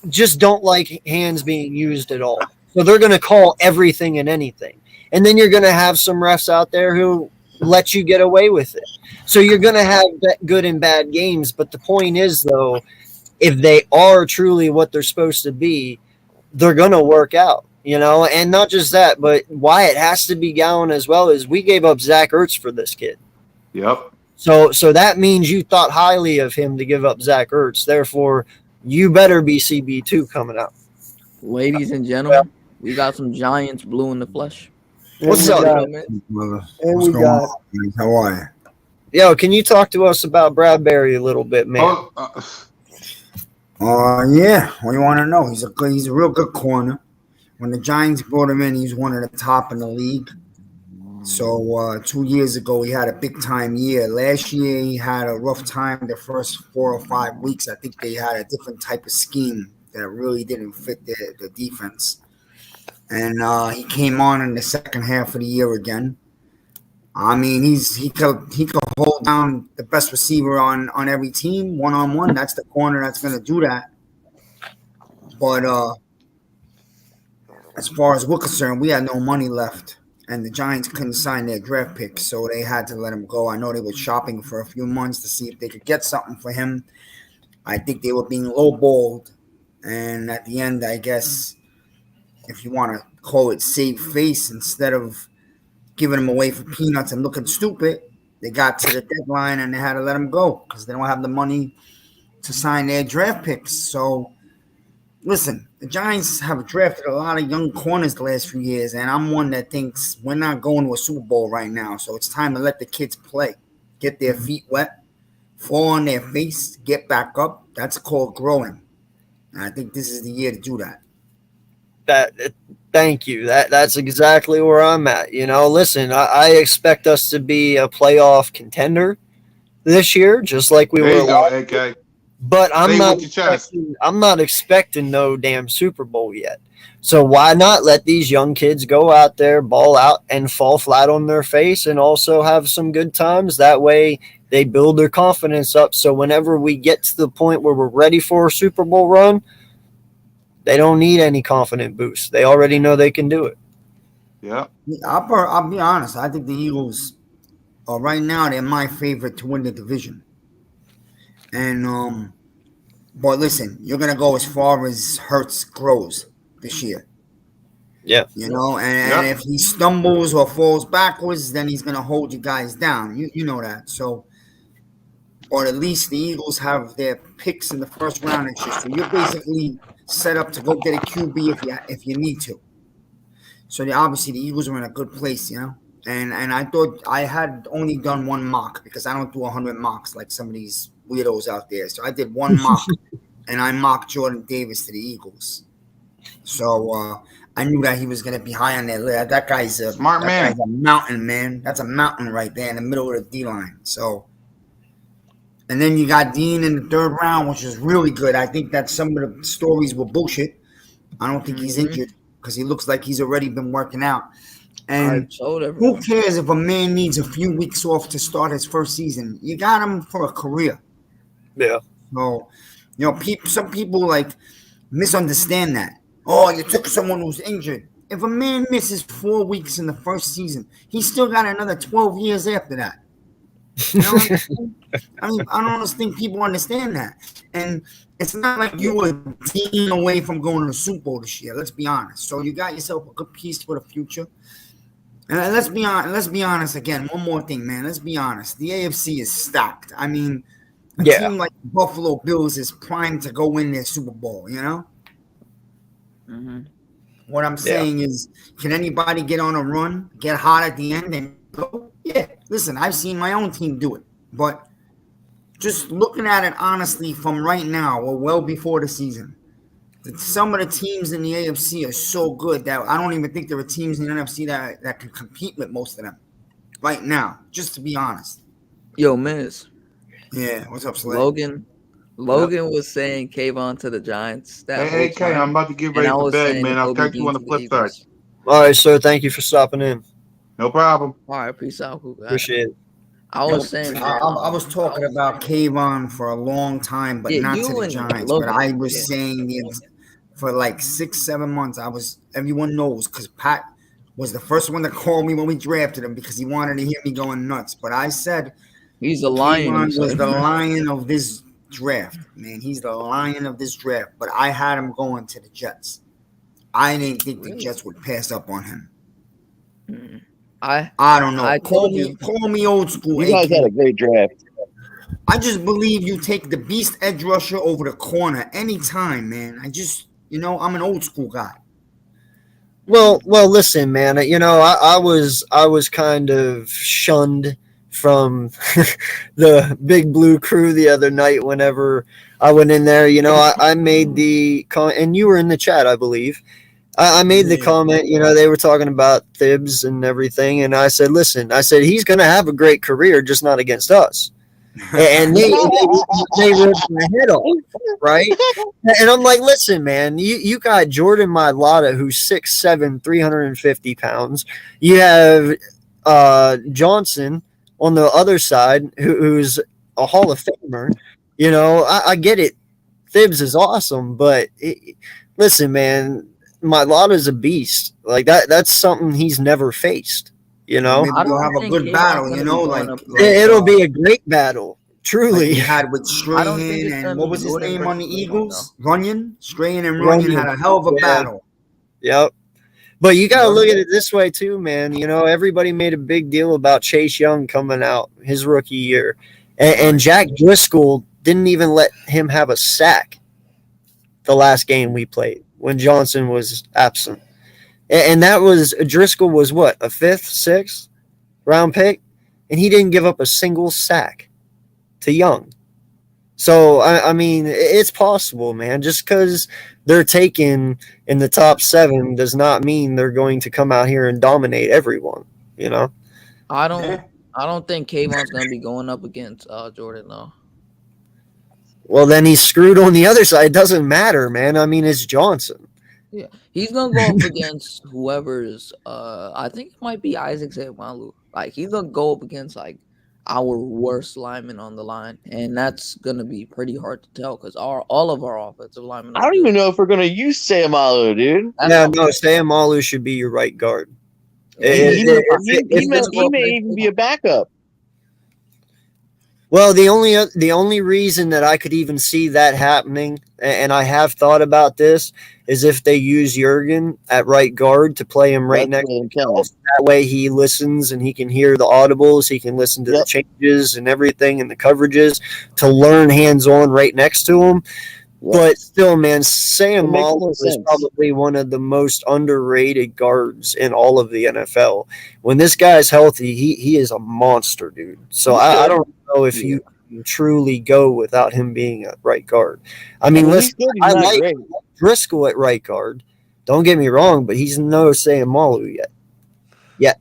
just don't like hands being used at all. So they're going to call everything and anything. And then you're going to have some refs out there who let you get away with it. So you're going to have good and bad games. But the point is, though, if they are truly what they're supposed to be, they're going to work out, you know? And not just that, but why it has to be Gowan as well is we gave up Zach Ertz for this kid. Yep. So that means you thought highly of him to give up Zach Ertz. Therefore, you better be CB2 coming out. Ladies and gentlemen, we got some Giants blue in the flesh. What's And we up? got- brother. And What's we going got on, man? How are Yo, can you talk to us about Bradbury a little bit, man? Oh, you? Yeah. What do you want to know? He's a real good corner. When the Giants brought him in, he was one of the top in the league. So 2 years ago, he had a big time year. Last year, he had a rough time. The first 4 or 5 weeks, I think they had a different type of scheme that really didn't fit the defense. And he came on in the second half of the year again. I mean, he could hold down the best receiver on every team 1-on-1. That's the corner that's going to do that. But as far as we're concerned, we had no money left, and the Giants couldn't sign their draft pick, so they had to let him go. I know they were shopping for a few months to see if they could get something for him. I think they were being lowballed, and at the end, I guess, if you want to call it save face, instead of giving him away for peanuts and looking stupid, they got to the deadline and they had to let him go because they don't have the money to sign their draft picks. So, listen, the Giants have drafted a lot of young corners the last few years, and I'm one that thinks we're not going to a Super Bowl right now, so it's time to let the kids play, get their feet wet, fall on their face, get back up. That's called growing. And I think this is the year to do that. That thank you. That's exactly where I'm at. You know, listen, I expect us to be a playoff contender this year, just like we There were you go, last. AK. But Say it with your chest. I'm not expecting no damn Super Bowl yet. So why not let these young kids go out there, ball out, and fall flat on their face, and also have some good times? That way, they build their confidence up. So whenever we get to the point where we're ready for a Super Bowl run, they don't need any confident boost. They already know they can do it. Yeah. I'll be honest. I think the Eagles are right now. They're my favorite to win the division. And but listen, you're gonna go as far as Hurts grows this year. Yeah. You know, and if he stumbles or falls backwards, then he's gonna hold you guys down. You know that. So, or at least the Eagles have their picks in the first round and shit. So you're basically set up to go get a QB if you need to. So obviously the Eagles are in a good place, you know. And I thought I had only done one mock because I don't do 100 mocks like some of these weirdos out there. So I did one mock, and I mocked Jordan Davis to the Eagles. So I knew that he was going to be high on that list. That guy's a Smart man. Guy's a mountain, man. That's a mountain right there in the middle of the D line. So, and then you got Dean in the third round, which is really good. I think that some of the stories were bullshit. I don't think he's injured because he looks like he's already been working out. And who cares if a man needs a few weeks off to start his first season? You got him for a career. Yeah. So, you know, some people like misunderstand that. Oh, you took someone who's injured. If a man misses 4 weeks in the first season, he's still got another 12 years after that. You know what I'm saying? I mean, I don't think people understand that. And it's not like you were team away from going to the Super Bowl this year. Let's be honest. So you got yourself a good piece for the future. And let's be honest again. One more thing, man. Let's be honest. The AFC is stacked. I mean, a team like the Buffalo Bills is primed to go win their Super Bowl, you know? Mm-hmm. What I'm saying is, can anybody get on a run, get hot at the end, and go? Yeah. Listen, I've seen my own team do it. But just looking at it honestly from right now or well before the season, some of the teams in the AFC are so good that I don't even think there are teams in the NFC that can compete with most of them right now, just to be honest. Yo, Miz. Yeah, what's up, Slay? Logan was saying Kayvon to the Giants. Hey, AK, I'm about to get ready for bed, man. I'll catch you on the flip side. All right, sir. Thank you for stopping in. No problem. All right, peace out. Appreciate it. I was saying I was talking about Kayvon for a long time, but not to the Giants. But I was saying for like 6-7 months, everyone knows because Pat was the first one to call me when we drafted him because he wanted to hear me going nuts. But I said he's a lion. Kayvon was the lion of this draft, man. He's the lion of this draft. But I had him going to the Jets. I didn't think the Jets would pass up on him. I don't know. Call me old school. You guys had a great draft. I just believe you take the beast edge rusher over the corner anytime, man. I'm an old school guy. Well, listen, man. You know, I was kind of shunned from the Big Blue Crew the other night whenever I went in there. You know, I made the and you were in the chat, I believe. I made the comment, you know, they were talking about Thibs and everything, and I said, listen, he's going to have a great career, just not against us. And they ripped my head off, right? And I'm like, listen, man, you got Jordan Mailata, who's 6'7", 350 pounds. You have Johnson on the other side, who's a Hall of Famer. You know, I get it. Thibs is awesome, but listen, man, Mailata's a beast. Like that's something he's never faced. You know, maybe we'll have a good battle. You know, it'll be a great battle. Truly, like he had with Strahan and what was his name on the Eagles? Runyon. Strahan and Runyon had a hell of a battle. Yep. But you got to look at it this way too, man. You know, everybody made a big deal about Chase Young coming out his rookie year, and Jack Driscoll didn't even let him have a sack the last game we played when Johnson was absent. And that was Driscoll was what, a 5th, 6th round pick, and he didn't give up a single sack to Young. So I mean, it's possible, man. Just because they're taken in the top 7 does not mean they're going to come out here and dominate everyone. You know. I don't think Kayvon's gonna be going up against Jordan though. Well, then he's screwed on the other side. It doesn't matter, man. I mean, it's Johnson. Yeah, he's gonna go up against whoever's. I think it might be Isaac Seumalo. Like he's gonna go up against like our worst lineman on the line, and that's gonna be pretty hard to tell because all of our offensive linemen. I don't even know if we're gonna use Seumalo, dude. Yeah, no, Seumalo should be your right guard. He may even be a backup. Well, the only reason that I could even see that happening, and I have thought about this, is if they use Jurgen at right guard to play him right next to him. That way he listens and he can hear the audibles, he can listen to the changes and everything and the coverages to learn hands-on right next to him. Yep. But still, man, Seumalo is probably one of the most underrated guards in all of the NFL. When this guy's healthy, he is a monster, dude. So I don't know if you can truly go without him being a right guard. I mean, listen, I like Driscoll at right guard. Don't get me wrong, but he's no Seumalo yet. Yeah.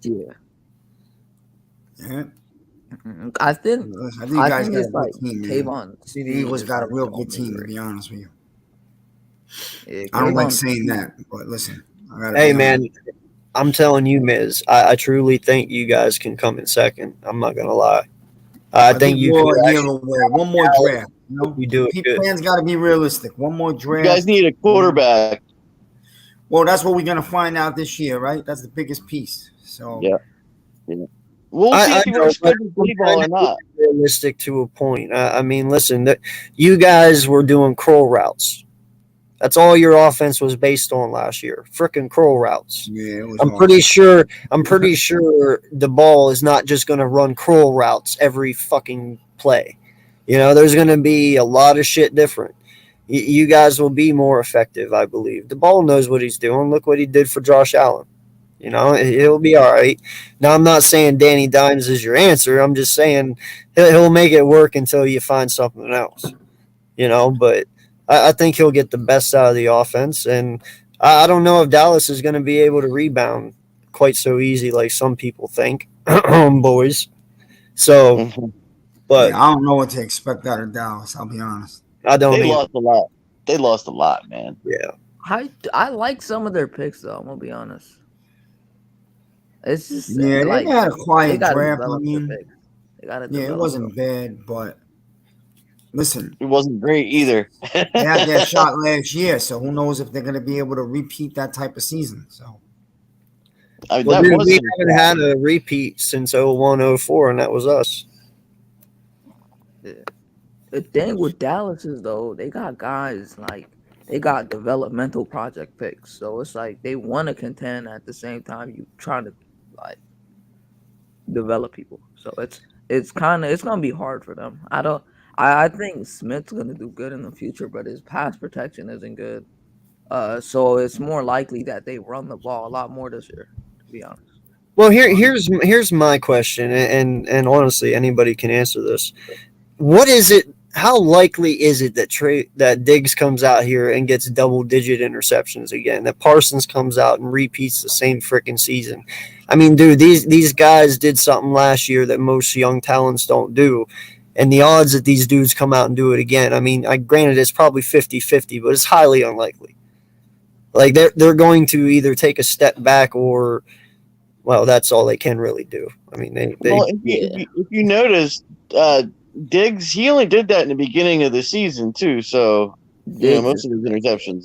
I think you guys got it's like Kayvon. CD Eagles got a real good team, to be honest with you. Yeah, I don't like saying that, but listen. Hey, man, I'm telling you, Miz, I truly think you guys can come in second. I'm not going to lie. I think you could one more draft. You know? You do it good. Fans got to be realistic. One more draft. You guys need a quarterback. Well, that's what we're going to find out this year, right? That's the biggest piece. So yeah. We'll see if we're good with baseball or not. Realistic to a point. I mean, listen, you guys were doing curl routes. That's all your offense was based on last year. Frickin' curl routes. Yeah, I'm pretty sure the ball is not just going to run curl routes every fucking play. You know, there's going to be a lot of shit different. You guys will be more effective, I believe. The ball knows what he's doing. Look what he did for Josh Allen. You know, he'll be all right. Now, I'm not saying Danny Dimes is your answer. I'm just saying he'll make it work until you find something else. You know, but I think he'll get the best out of the offense. And I don't know if Dallas is going to be able to rebound quite so easy like some people think, boys. So, but I don't know what to expect out of Dallas, I'll be honest. I don't They lost a lot. They lost a lot, man. Yeah. I like some of their picks, though. I'm going to be honest. It's just they had a quiet draft. I mean, it wasn't bad, but listen, it wasn't great either. They had that shot last year, so who knows if they're going to be able to repeat that type of season. So, I mean, we haven't had a repeat since 01-04, and that was us. Yeah. The thing with Dallas is, though, they got guys like they got developmental project picks, so it's like they want to contend at the same time you trying to like develop people. So it's gonna be hard for them. I think Smith's gonna do good in the future, but his pass protection isn't good. So it's more likely that they run the ball a lot more this year, to be honest. Well, here's my question, and honestly, anybody can answer this. What is it? How likely is it that Diggs comes out here and gets double-digit interceptions again? That Parsons comes out and repeats the same freaking season? I mean, dude, these guys did something last year that most young talents don't do. And the odds that these dudes come out and do it again, I mean, granted, it's probably 50-50, but it's highly unlikely. Like, they're going to either take a step back or, well, that's all they can really do. I mean, if you notice, Diggs, he only did that in the beginning of the season, too. So, most of his interceptions,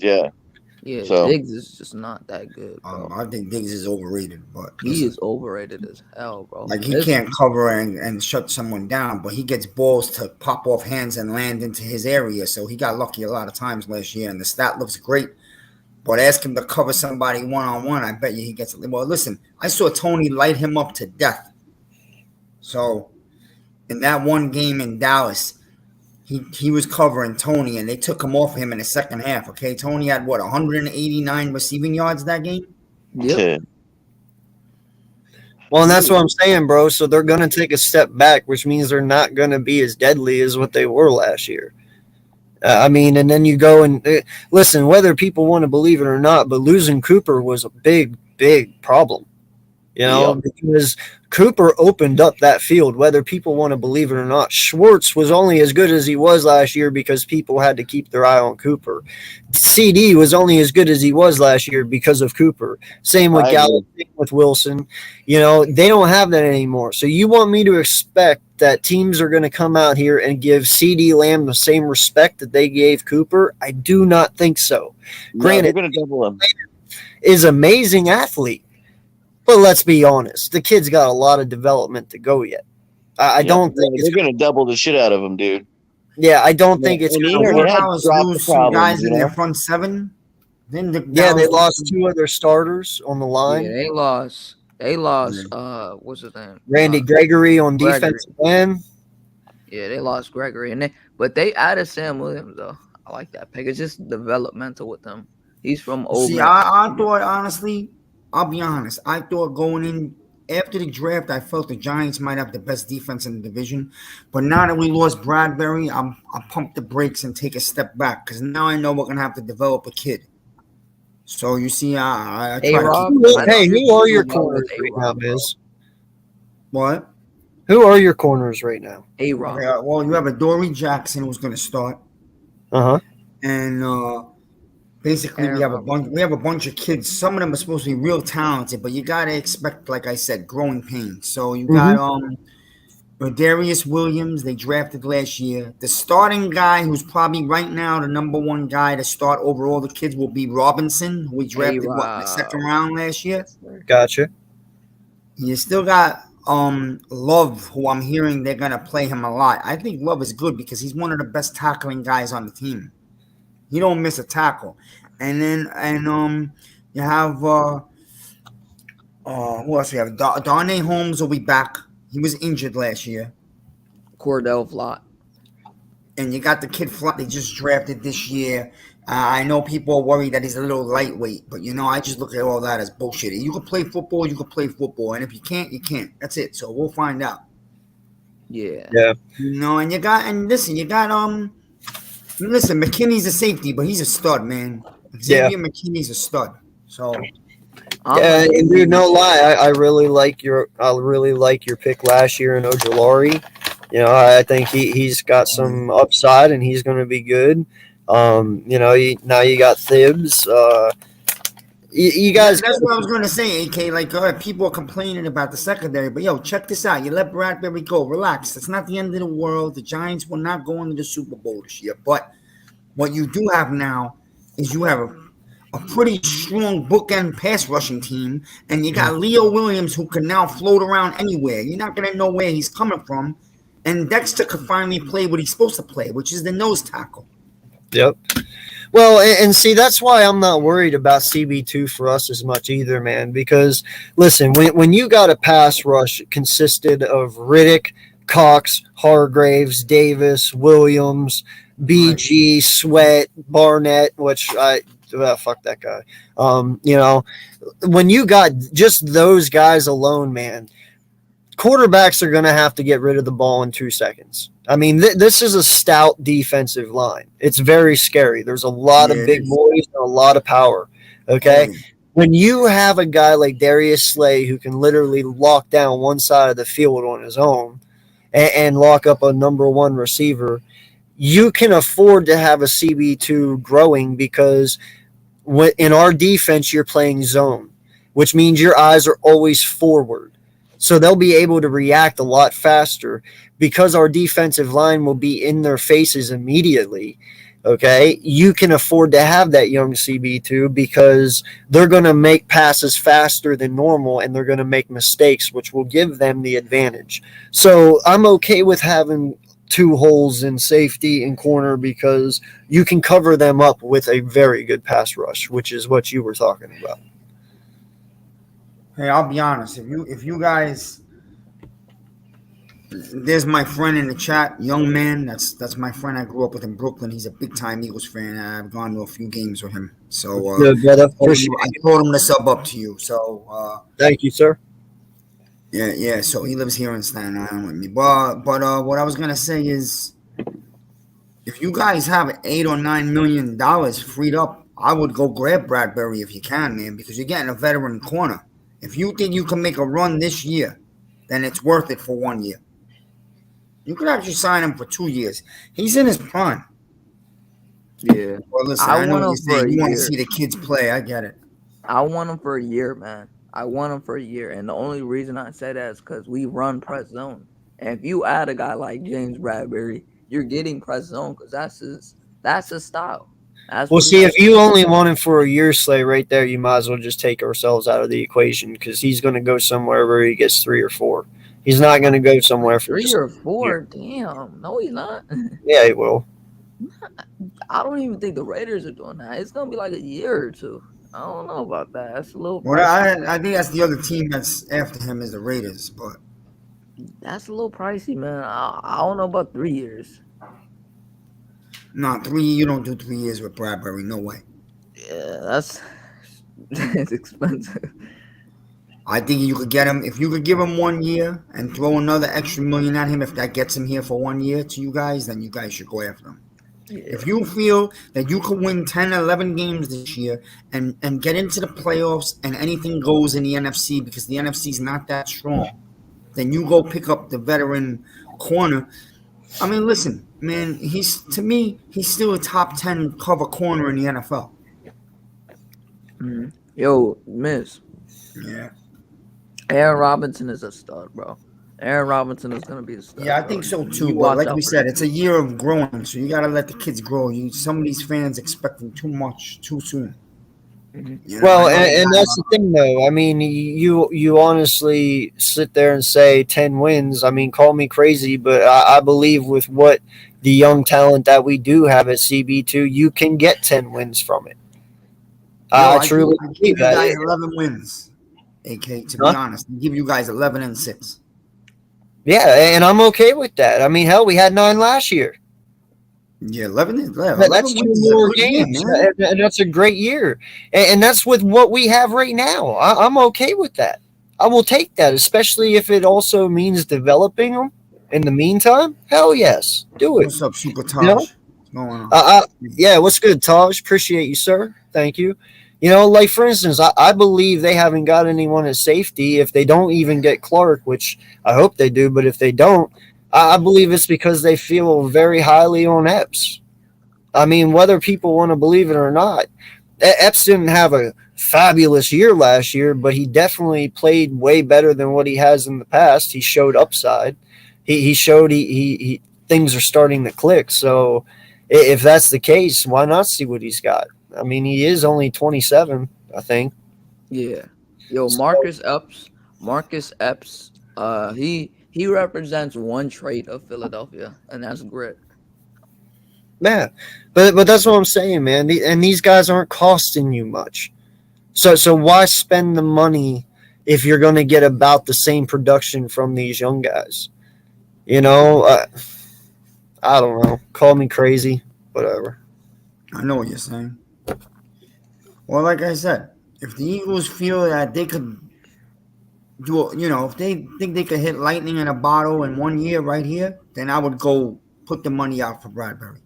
so Diggs is just not that good, bro. I think Diggs is overrated, but he is overrated as hell, bro. Like he can't cover and shut someone down, but he gets balls to pop off hands and land into his area. So he got lucky a lot of times last year, and the stat looks great. But ask him to cover somebody one-on-one, I bet you he gets it. Well, listen, I saw Tony light him up to death. So in that one game in Dallas, he was covering Tony, and they took him off him in the second half. Okay, Tony had 189 receiving yards that game. Yeah. Well, and that's what I'm saying, bro. So they're going to take a step back, which means they're not going to be as deadly as what they were last year. I mean, and then you go and listen, whether people want to believe it or not, but losing Cooper was a big, big problem. You know, Yep. because Cooper opened up that field, whether people want to believe it or not. Schwartz was only as good as he was last year because people had to keep their eye on Cooper. CD was only as good as he was last year because of Cooper. Same with I Gallup, same with Wilson. You know, they don't have that anymore. So you want me to expect that teams are going to come out here and give CD Lamb the same respect that they gave Cooper? I do not think so. No, Granted, they're going to double him. is amazing athlete. But let's be honest, the kid's got a lot of development to go yet. I Yeah, don't think they're going to double the shit out of him, dude. I don't think it's And going either to they work. had Dallas dropped lose the some problems, guys you in their know? front seven. Then the Yeah, they Dallas- lost two of their starters on the Yeah, line. they lost. They lost. What's his name? Randy Gregory on Gregory. defensive end. Yeah, they lost Gregory, but they added Sam Williams though. I like that pick. It's just developmental with them. He's from Old See, Man. I thought honestly, I'll be honest. I thought going in after the draft, I felt the Giants might have the best defense in the division. But now that we lost Bradbury, I pump the brakes and take a step back because now I know we're gonna have to develop a kid. So you see, I try to A-Rob? keep Hey, who are your You're going corners with right now, A-Rob, bro. Miz? what? Who are your corners right now? A-Rob. Okay, well, you have a Dory Jackson who's gonna start, Uh huh. and basically we have a bunch of kids. Some of them are supposed to be real talented, but you gotta expect, like I said, growing pains. So you got Darius Williams, they drafted last year. The starting guy, who's probably right now the number one guy to start over all the kids, will be Robinson, who we drafted in the A-Rob. second round last year. Gotcha. You still got Love, who I'm hearing they're gonna play him a lot. I think Love is good because he's one of the best tackling guys on the team. He don't miss a tackle. And then you have who else we have? Darnay Holmes will be back. He was injured last year. Cordell Flott. And you got the kid Flott they just drafted this year. I know people are worried that he's a little lightweight, but I just look at all that as bullshit. You can play football, and if you can't, you can't. That's it. So we'll find out. Yeah. And you got listen, McKinney's a safety, but he's a stud, man. Xavier McKinney's a stud. So Yeah, and dude, no lie, I really like your pick last year in Ojulari. I think he's got some upside and he's going to be good. Now you got Thibs. You guys. That's what I was going to say, AK. Like, people are complaining about the secondary, but yo, check this out. You let Bradbury go. Relax. It's not the end of the world. The Giants will not go into the Super Bowl this year. But what you do have now is you have a pretty strong bookend pass rushing team, and you got Leo Williams who can now float around anywhere. You're not going to know where he's coming from. And Dexter could finally play what he's supposed to play, which is the nose tackle. Yep. Well, and see, that's why I'm not worried about CB2 for us as much either, man. Because, listen, when you got a pass rush consisted of Riddick, Cox, Hargraves, Davis, Williams, BG, Sweat, Barnett, which fuck that guy. When you got just those guys alone, man, quarterbacks are going to have to get rid of the ball in 2 seconds. I mean, this is a stout defensive line. It's very scary. There's a lot of big boys and a lot of power. Okay? When you have a guy like Darius Slay who can literally lock down one side of the field on his own and lock up a number one receiver, you can afford to have a CB2 growing because in our defense, you're playing zone, which means your eyes are always forward. So they'll be able to react a lot faster because our defensive line will be in their faces immediately. Okay, you can afford to have that young CB2 because they're going to make passes faster than normal and they're going to make mistakes, which will give them the advantage. So I'm okay with having two holes in safety and corner because you can cover them up with a very good pass rush, which is what you were talking about. Hey, I'll be honest. If you guys, there's my friend in the chat, young man. That's my friend. I grew up with in Brooklyn. He's a big time Eagles fan. I've gone to a few games with him. So Good, brother. I told him to sub up to you. So thank you, sir. Yeah. So he lives here in Staten Island with me. But what I was gonna say is, If you guys have $8 or $9 million freed up, I would go grab Bradbury if you can, man, because you're getting a veteran corner. If you think you can make a run this year, then it's worth it for 1 year. You could actually sign him for 2 years. He's in his prime. Yeah. Well, listen, I I know want what him you're for saying. a You want to year. see the kids play. I get it. I want him for a year, man. I want him for a year. And the only reason I say that is because we run press zone. And if you add a guy like James Bradbury, you're getting press zone because that's his style. That's Well, what he see, if likes. you only want him for a year, Slay, right there, you might as well just take ourselves out of the equation because he's going to go somewhere where he gets 3 or 4. He's not going to go somewhere for 3 just, or 4, damn. No, he's not. yeah, he will. I don't even think the Raiders are doing that. It's gonna be like a year or 2. I don't know about that. That's a little Well, pricey. I think that's the other team that's after him is the Raiders. But That's a little pricey, man. I don't know about 3 years. no, you don't do 3 years with Bradbury. No way. Yeah, that's it's expensive. I think you could get him if you could give him 1 year and throw another extra million at him. If that gets him here for 1 year to you guys, then you guys should go after him. Yeah. If you feel that you could win 10, 11 games this year and get into the playoffs and anything goes in the NFC because the NFC is not that strong, then you go pick up the veteran corner. I mean, listen, man, to me, he's still a top 10 cover corner in the NFL. Mhm. Yo, Miss, Yeah. Aaron Robinson is a stud, bro. Aaron Robinson is gonna be a stud. Yeah, I bro. think so You too. But watch like out we for said, him. it's a year of growing, so you gotta let the kids grow. Some of these fans expecting too much too soon. Mhm. You know, Well, I know and that's the thing, though. I mean, you honestly sit there and say 10 wins. I mean, call me crazy, but I believe with what the young talent that we do have at CB2, you can get 10 wins from it. I truly I give believe you that. guys 11 wins. AK, to be Huh? honest, I give you guys 11-6. Yeah, and I'm okay with that. I mean, hell, we had 9 last year. Yeah, 11 is 11 That's 2 wins is a more good year, games, man. and that's a great year. And that's with what we have right now. I'm okay with that. I will take that, especially if it also means developing them in the meantime. Hell yes, do it. What's up, Super Taj? You know? What's going on? Yeah, what's good, Taj? Appreciate you, sir. Thank you. You know, like for instance, I believe they haven't got anyone at safety. If they don't even get Clark, which I hope they do, but if they don't, I believe it's because they feel very highly on Epps. I mean, whether people want to believe it or not, Epps didn't have a fabulous year last year, but he definitely played way better than what he has in the past. He showed upside. He showed he things are starting to click. So if that's the case, why not see what he's got? I mean, he is only 27, I think. Yeah. Yo, Marcus Epps, he represents one trait of Philadelphia, and that's grit. Yeah, but that's what I'm saying, man. And these guys aren't costing you much. So why spend the money if you're going to get about the same production from these young guys? You know, I don't know. Call me crazy, whatever. I know what you're saying. Well, like I said, if the Eagles feel that they could do, if they think they could hit lightning in a bottle in 1 year right here, then I would go put the money out for Bradbury.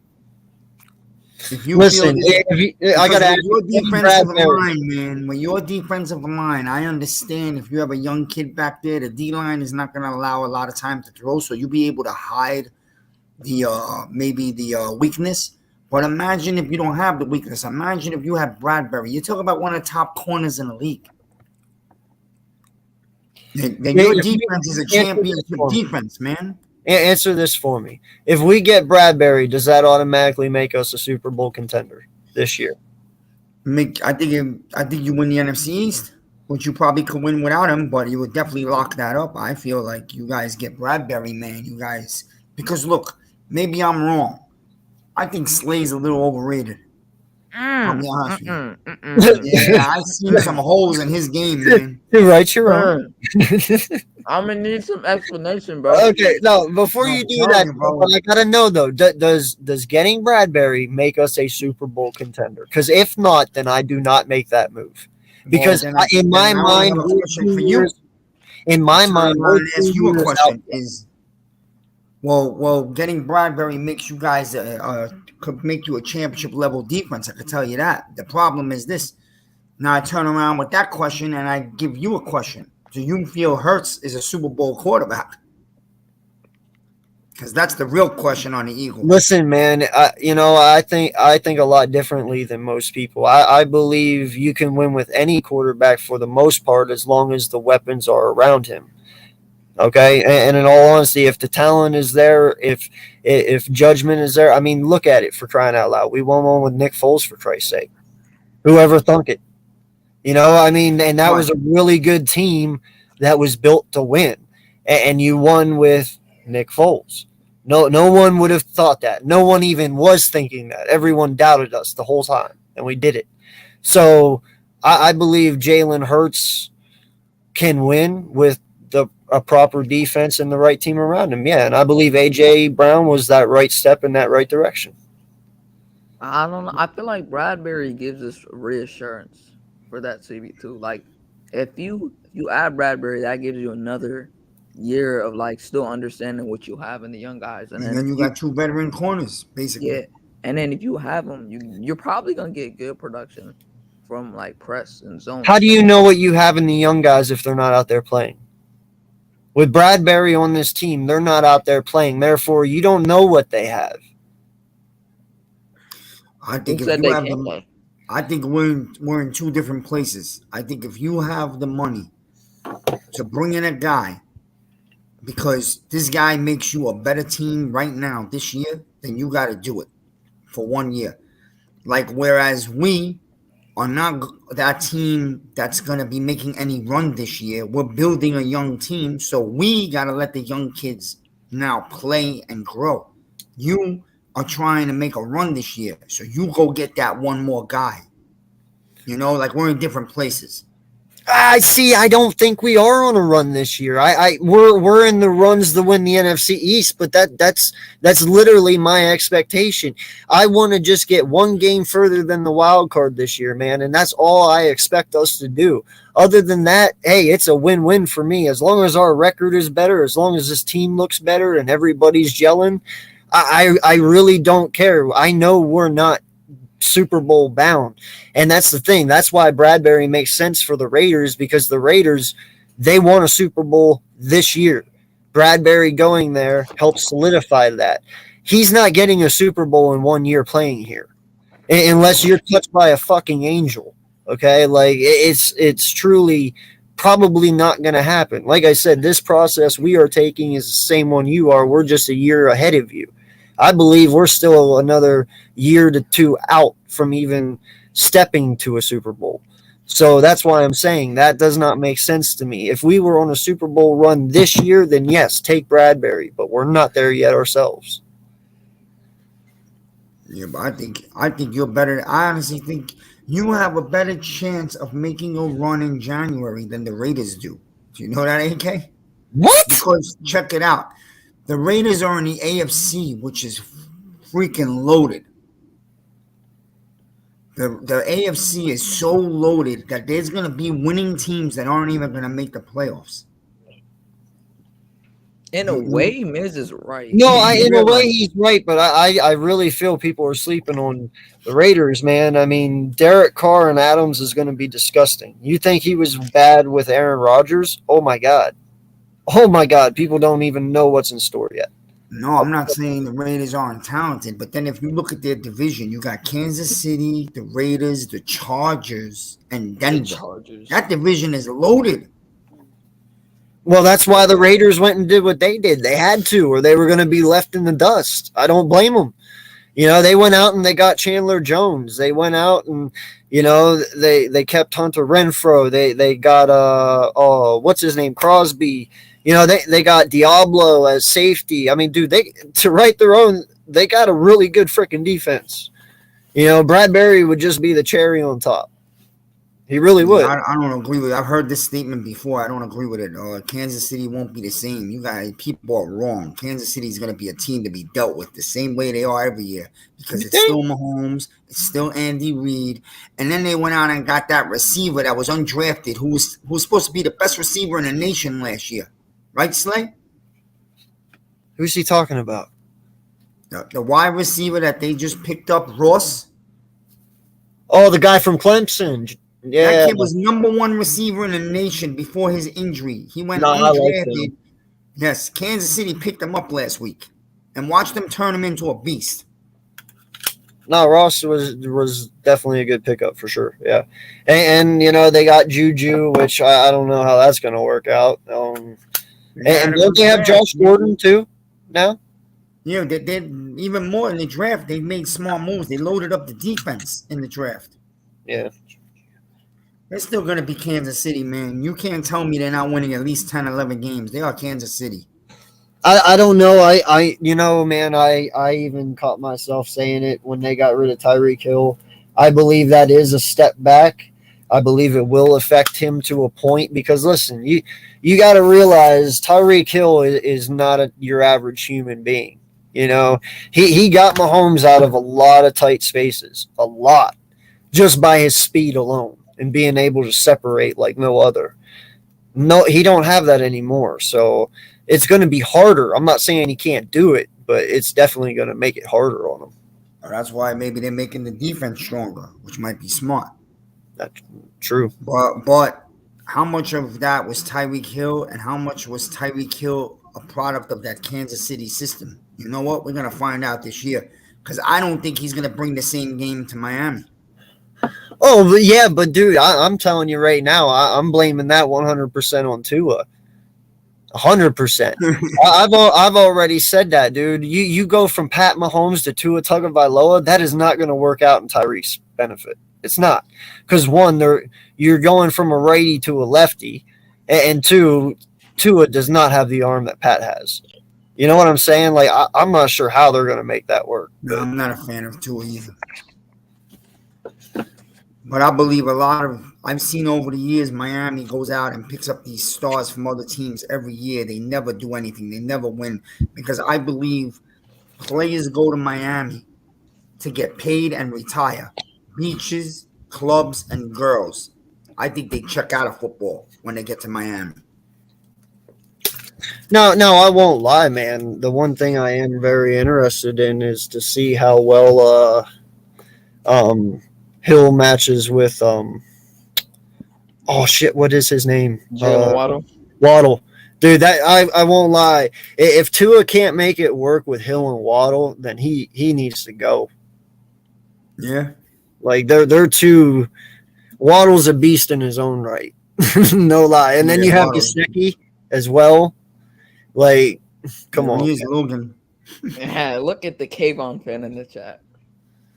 If you Listen, feel I got to ask your you, defensive Bradbury. line, man. With your defensive line, I understand if you have a young kid back there, the D line is not going to allow a lot of time to throw, so you'll be able to hide the maybe the weakness. But imagine if you don't have the weakness. Imagine if you have Bradbury. You're talking about one of the top corners in the league. Then your defense is a championship defense, man. Answer this for me. If we get Bradbury, does that automatically make us a Super Bowl contender this year? I think you win the NFC East, which you probably could win without him, but you would definitely lock that up. I feel like you guys get Bradbury, man. You guys, because look, maybe I'm wrong. I think Slay's a little overrated. I'll be honest with you. Yeah, I've seen some holes in his game, man. You're right, you're wrong. I'm gonna need some explanation, bro. Okay, no, before you do that, but I gotta know though, does getting Bradbury make us a Super Bowl contender? Because if not, then I do not make that move. Because in my mind, for you. in my mind, I'll ask you a question: Well, getting Bradbury makes you guys could make you a championship level defense. I can tell you that. The problem is this. Now I turn around with that question and I give you a question. Do you feel Hurts is a Super Bowl quarterback? Because that's the real question on the Eagles. Listen, man, I think a lot differently than most people. I believe you can win with any quarterback for the most part as long as the weapons are around him. Okay, and in all honesty, if the talent is there, if judgment is there, I mean, look at it, for crying out loud. We won one with Nick Foles, for Christ's sake. Whoever thunk it? I mean, and that was a really good team that was built to win, and you won with Nick Foles. No one would have thought that. No one even was thinking that. Everyone doubted us the whole time, and we did it. So I believe Jalen Hurts can win with a proper defense and the right team around him. Yeah, and I believe A.J. Brown was that right step in that right direction. I don't know. I feel like Bradbury gives us reassurance for that CB2. Like, if you add Bradbury, that gives you another year of like still understanding what you have in the young guys, and then you got two veteran corners, basically. Yeah, and then if you have them, you're probably gonna get good production from like press and zone. How do you know what you have in the young guys if they're not out there playing? With Bradbury on this team, they're not out there playing. Therefore, you don't know what they have. I think I think we're in two different places. I think if you have the money to bring in a guy, because this guy makes you a better team right now this year, then you got to do it for 1 year. Like, whereas we are not that team that's going to be making any run this year. We're building a young team, so we got to let the young kids now play and grow. You are trying to make a run this year, so you go get that one more guy. Like, we're in different places. I see. I don't think we are on a run this year. We're in the runs to win the NFC East, but that's literally my expectation. I want to just get one game further than the wild card this year, man, and that's all I expect us to do. Other than that, hey, it's a win-win for me. As long as our record is better, as long as this team looks better and everybody's gelling, I really don't care. I know we're not Super Bowl bound, and that's the thing. That's why Bradbury makes sense for the Raiders, because the Raiders, they won a Super Bowl this year. Bradbury going there helps solidify that. He's not getting a Super Bowl in 1 year playing here unless you're touched by a fucking angel. Okay, like it's truly probably not going to happen. Like I said, this process we are taking is the same one you are. We're just a year ahead of you. I believe we're still another year to two out from even stepping to a Super Bowl. So that's why I'm saying that does not make sense to me. If we were on a Super Bowl run this year, then yes, take Bradbury, but we're not there yet ourselves. Yeah, but I think you're better. I honestly think you have a better chance of making a run in January than the Raiders do. Do you know that, AK? What? Because check it out. The Raiders are in the AFC, which is freaking loaded. The AFC is so loaded that there's going to be winning teams that aren't even going to make the playoffs. In a way, Miz is right. No, in a way he's right, but I really feel people are sleeping on the Raiders, man. I mean, Derek Carr and Adams is going to be disgusting. You think he was bad with Aaron Rodgers? Oh my God. Oh my God, people don't even know what's in store yet. No, I'm not saying the Raiders aren't talented, but then if you look at their division, you got Kansas City, the Raiders, the Chargers, and Denver. That division is loaded. Well, that's why the Raiders went and did what they did. They had to, or they were going to be left in the dust. I don't blame them. They went out and they got Chandler Jones. They went out and, they kept Hunter Renfrow. They got, what's his name? Crosby. They got Diablo as safety. I mean, dude, to write their own, they got a really good freaking defense. Bradbury would just be the cherry on top. He really would. I don't agree with it. I've heard this statement before. I don't agree with it. Kansas City won't be the same. You guys, people are wrong. Kansas City is going to be a team to be dealt with the same way they are every year, because it's still Mahomes, it's still Andy Reid, and then they went out and got that receiver that was undrafted, who was supposed to be the best receiver in the nation last year. Right, Slay? Who's he talking about? The wide receiver that they just picked up, Ross. Oh, the guy from Clemson. Yeah. That kid was number 1 receiver in the nation before his injury. He went No, I like undrafted. him. Yes, Kansas City picked him up last week and watched him turn him into a beast. No, Ross was definitely a good pickup for sure. Yeah, and they got Juju, which I don't know how that's going to work out. And don't they have Josh Gordon too now? Yeah, they did even more in the draft. They made smart moves. They loaded up the defense in the draft. Yeah. They're still going to be Kansas City, man. You can't tell me they're not winning at least 10, 11 games. They are Kansas City. I don't know. Man, I even caught myself saying it when they got rid of Tyreek Hill. I believe that is a step back. I believe it will affect him to a point because, listen, you got to realize Tyreek Hill is not your average human being. He got Mahomes out of a lot of tight spaces, a lot, just by his speed alone and being able to separate like no other. No, he don't have that anymore. So it's going to be harder. I'm not saying he can't do it, but it's definitely going to make it harder on him. That's why maybe they're making the defense stronger, which might be smart. That's true. But how much of that was Tyreek Hill and how much was Tyreek Hill a product of that Kansas City system? You know what? We're going to find out this year because I don't think he's going to bring the same game to Miami. Oh, but dude, I'm telling you right now, I'm blaming that 100% on Tua. 100%. I've already said that, dude. You go from Pat Mahomes to Tua Tagovailoa, that is not going to work out in Tyreek's benefit. It's not, because one, you're going from a righty to a lefty, and two, Tua does not have the arm that Pat has. You know what I'm saying? Like I'm not sure how they're going to make that work. No, I'm not a fan of Tua either. But I believe I've seen over the years, Miami goes out and picks up these stars from other teams every year. They never do anything. They never win because I believe players go to Miami to get paid and retire. Beaches, clubs, and girls. I think they check out of football when they get to Miami. No, I won't lie, man. The one thing I am very interested in is to see how well Hill matches with what is his name? Jalen Waddle. Waddle. Dude, that I won't lie. If Tua can't make it work with Hill and Waddle, then he needs to go. Yeah. Like they're two. Waddle's a beast in his own right. No lie. And then you have Gesicki as well. Like, come on. Here's Logan. Yeah, look at the Kayvon fan in the chat.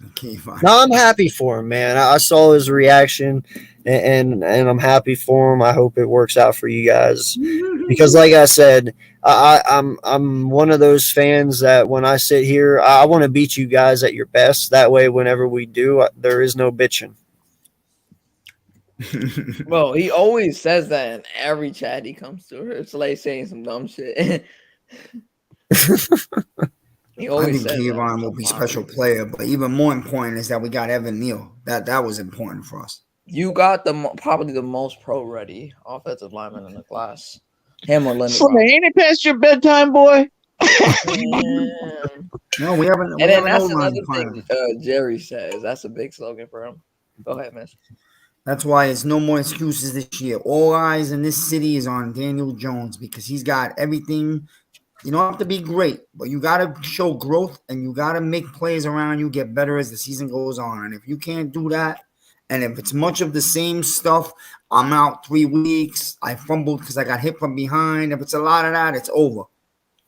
Okay, fine. No, I'm happy for him, man. I saw his reaction, and I'm happy for him. I hope it works out for you guys, because, like I said, I'm one of those fans that when I sit here, I want to beat you guys at your best. That way, whenever we do, there is no bitching. Well, he always says that in every chat he comes to. It's like saying some dumb shit. He I always think says Kayvon that. will be a special player, but even more important is that we got Evan Neal. That was important for us. You got probably the most pro-ready offensive lineman in the class. Him or Leonard. Ain't it past your bedtime, boy? No, we haven't. And then that's another thing Jerry says. That's a big slogan for him. Go ahead, miss. That's why it's no more excuses this year. All eyes in this city is on Daniel Jones because he's got everything. You don't have to be great, but you got to show growth and you got to make players around you get better as the season goes on. And if you can't do that, and if it's much of the same stuff, I'm out 3 weeks, I fumbled because I got hit from behind. If it's a lot of that, it's over.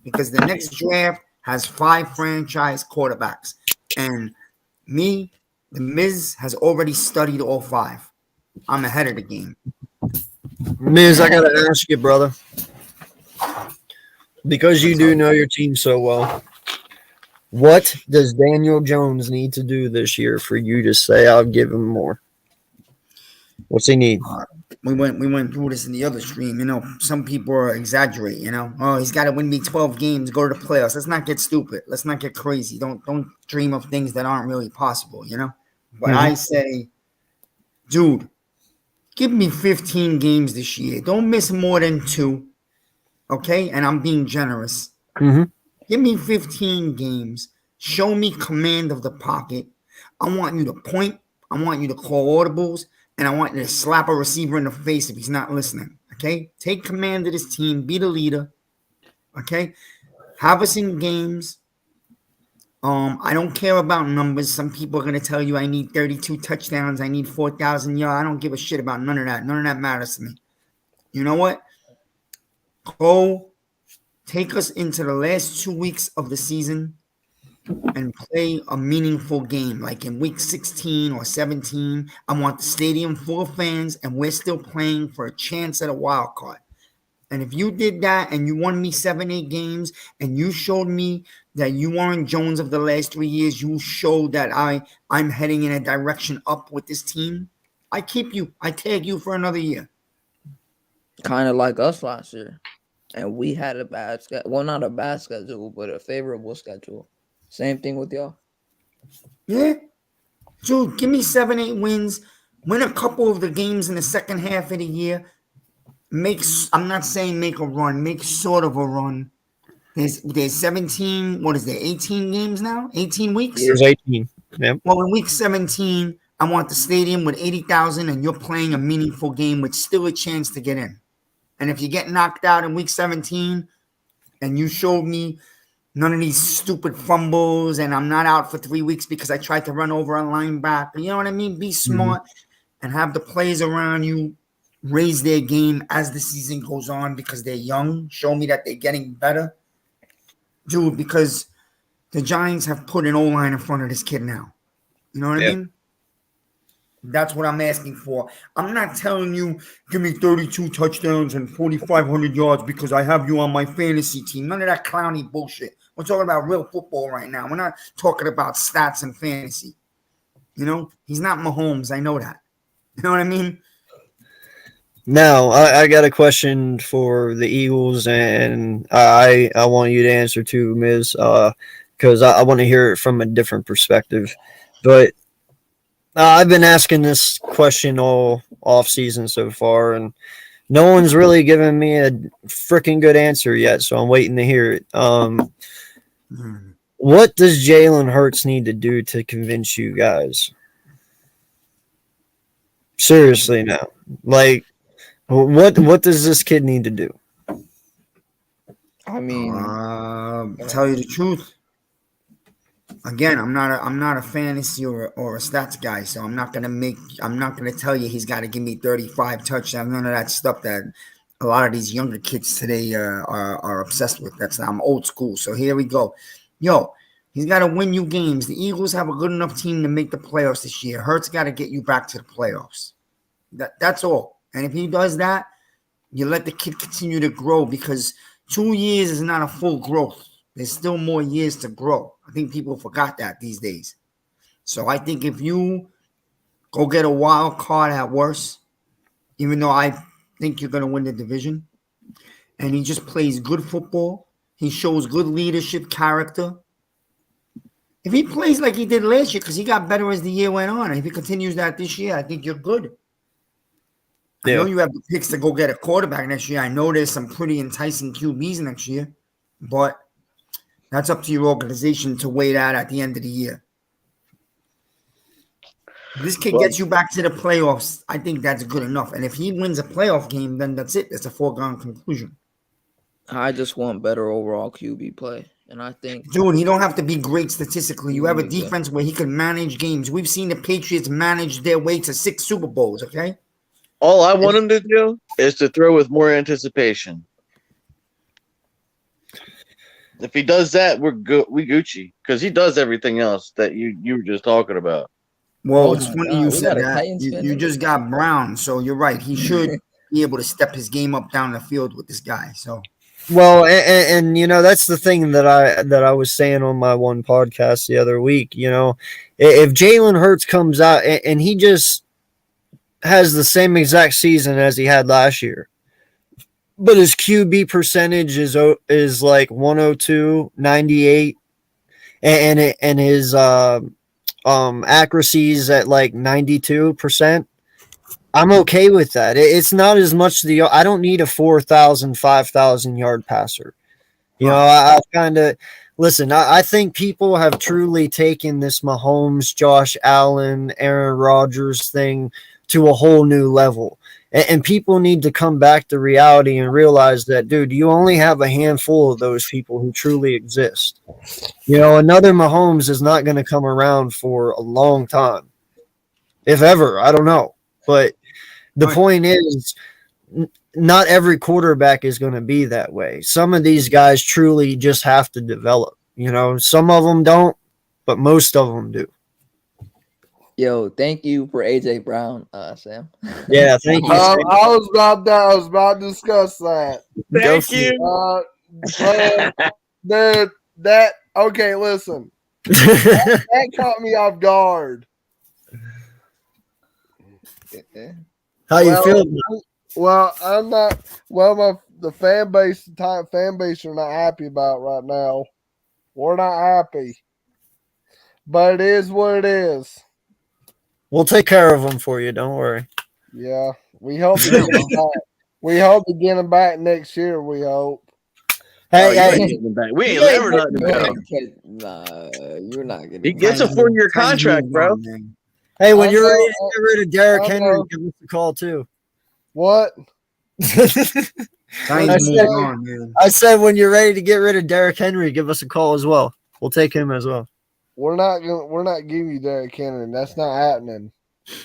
Because the next draft has 5 franchise quarterbacks. And me, the Miz, has already studied all 5. I'm ahead of the game. Miz, I gotta ask you, brother, because you do know your team so well. What does Daniel Jones need to do this year for you to say I'll give him more? What's he need? We went through this in the other stream. You know, some people are exaggerate. You know, oh, he's got to win me 12 games, go to the playoffs. Let's not get stupid. Let's not get crazy. Don't dream of things that aren't really possible. You know, but I say, dude, give me 15 games this year. Don't miss more than 2. Okay, and I'm being generous. Mm-hmm. Give me 15 games. Show me command of the pocket. I want you to point. I want you to call audibles. And I want you to slap a receiver in the face if he's not listening. Okay? Take command of this team. Be the leader. Okay? Have us in games. I don't care about numbers. Some people are going to tell you I need 32 touchdowns. I need 4,000 yards. I don't give a shit about none of that. None of that matters to me. You know what? Go take us into the last 2 weeks of the season and play a meaningful game, like in week 16 or 17. I want the stadium full of fans, and we're still playing for a chance at a wild card. And if you did that and you won me 7-8 games and you showed me that you weren't Jones of the last 3 years, you showed that I'm heading in a direction up with this team, I keep you. I tag you for another year. Kind of like us last year. And we had a bad schedule. Well, not a bad schedule, but a favorable schedule. Same thing with y'all. Yeah. Dude, give me 7-8 wins. Win a couple of the games in the second half of the year. I'm not saying make a run. Make sort of a run. There's 17, what is there, 18 games now? 18 weeks? There's 18. Yep. Well, in week 17, I want the stadium with 80,000 and you're playing a meaningful game with still a chance to get in. And if you get knocked out in week 17 and you showed me none of these stupid fumbles and I'm not out for 3 weeks because I tried to run over a linebacker, you know what I mean? Be smart and have the players around you raise their game as the season goes on because they're young. Show me that they're getting better. Dude, because the Giants have put an O-line in front of this kid now. You know what I mean? That's what I'm asking for. I'm not telling you, give me 32 touchdowns and 4,500 yards because I have you on my fantasy team. None of that clowny bullshit. We're talking about real football right now. We're not talking about stats and fantasy. You know? He's not Mahomes. I know that. You know what I mean? Now, I got a question for the Eagles, and I want you to answer too, Miz, because I want to hear it from a different perspective. But I've been asking this question all off season so far, and no one's really given me a freaking good answer yet, so I'm waiting to hear it. What does Jalen Hurts need to do to convince you guys? Seriously now. Like, what does this kid need to do? I mean, tell you the truth. Again, I'm not a fantasy or a stats guy, so I'm not gonna tell you he's got to give me 35 touchdowns. None of that stuff that a lot of these younger kids today are obsessed with. I'm old school. So here we go. Yo, he's got to win you games. The Eagles have a good enough team to make the playoffs this year. Hurts got to get you back to the playoffs. That's all. And if he does that, you let the kid continue to grow because 2 years is not a full growth. There's still more years to grow. I think people forgot that these days. So I think if you go get a wild card at worst, even though I think you're going to win the division, and he just plays good football, he shows good leadership, character. If he plays like he did last year, because he got better as the year went on, and if he continues that this year, I think you're good. I know you have the picks to go get a quarterback next year. I know there's some pretty enticing QBs next year, but that's up to your organization to weigh that at the end of the year. If this kid gets you back to the playoffs, I think that's good enough. And if he wins a playoff game, then that's it. That's a foregone conclusion. I just want better overall QB play. And I think, dude, he don't have to be great statistically. You have a defense where he can manage games. We've seen the Patriots manage their way to 6 Super Bowls, okay? All I want him to do is to throw with more anticipation. If he does that, we Gucci, because he does everything else that you were just talking about. Well, it's funny you said that. You just got Brown, so you're right. He should be able to step his game up down the field with this guy. So, well, and you know that's the thing that I was saying on my one podcast the other week. You know, if Jalen Hurts comes out and he just has the same exact season as he had last year, but his QB percentage is like 102, 98, and his accuracies at like 92%. I'm okay with that. It's not as much I don't need a 4,000, 5,000 yard passer. You know, I kind of listen. I think people have truly taken this Mahomes, Josh Allen, Aaron Rodgers thing to a whole new level. And people need to come back to reality and realize that, dude, you only have a handful of those people who truly exist. You know, another Mahomes is not going to come around for a long time, if ever. I don't know. But the point is, not every quarterback is going to be that way. Some of these guys truly just have to develop. You know, some of them don't, but most of them do. Yo, thank you for AJ Brown, Sam. Yeah, thank you. I was about to discuss that. Thank you. Okay, listen. That caught me off guard. How you feel? Well, I'm not. Well, the fan base are not happy about right now. We're not happy, but it is what it is. We'll take care of them for you. Don't worry. Yeah, we hope to get them back. We hope to get them back next year. We hope. Hey, We ain't never letting him go. Nah, you're not getting. He gets a 4-year contract, bro. hey, when I you're know, ready to get rid of Derrick I Henry, know. give us a call too. What? I said when you're ready to get rid of Derrick Henry, give us a call as well. We'll take him as well. We're not giving you Derrick Henry. That's not happening.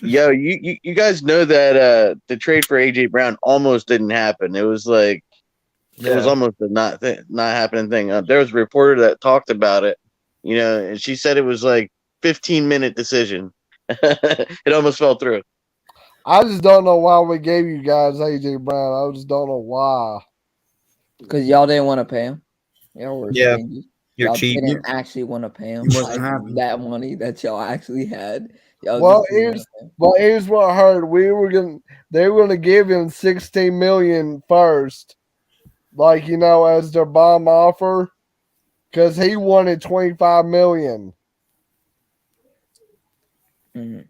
Yo, you guys know that the trade for AJ Brown almost didn't happen. It was like it was almost a not happening thing. There was a reporter that talked about it, you know, and she said it was like 15-minute decision. It almost fell through. I just don't know why we gave you guys AJ Brown. I just don't know why. Because y'all didn't want to pay him. Y'all were Yeah. stingy. You're Y'all cheap. didn't actually want to pay him He wasn't like happy. that money that y'all actually had. Y'all Well, just didn't wanna pay him. But here's what I heard: they were gonna give him $16 million first, like as their bomb offer, because he wanted $25 million. Mhm.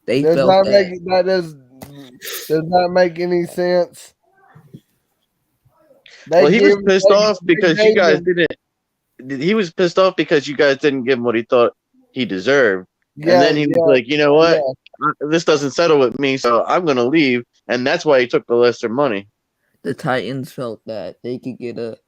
They Does felt not that. does not make any sense. Well, he was pissed off because you guys didn't. He was pissed off because you guys didn't give him what he thought he deserved. Yeah, And then he was like, you know what? yeah. This doesn't settle with me, so I'm going to leave. And that's why he took the lesser money. The Titans felt that they could get a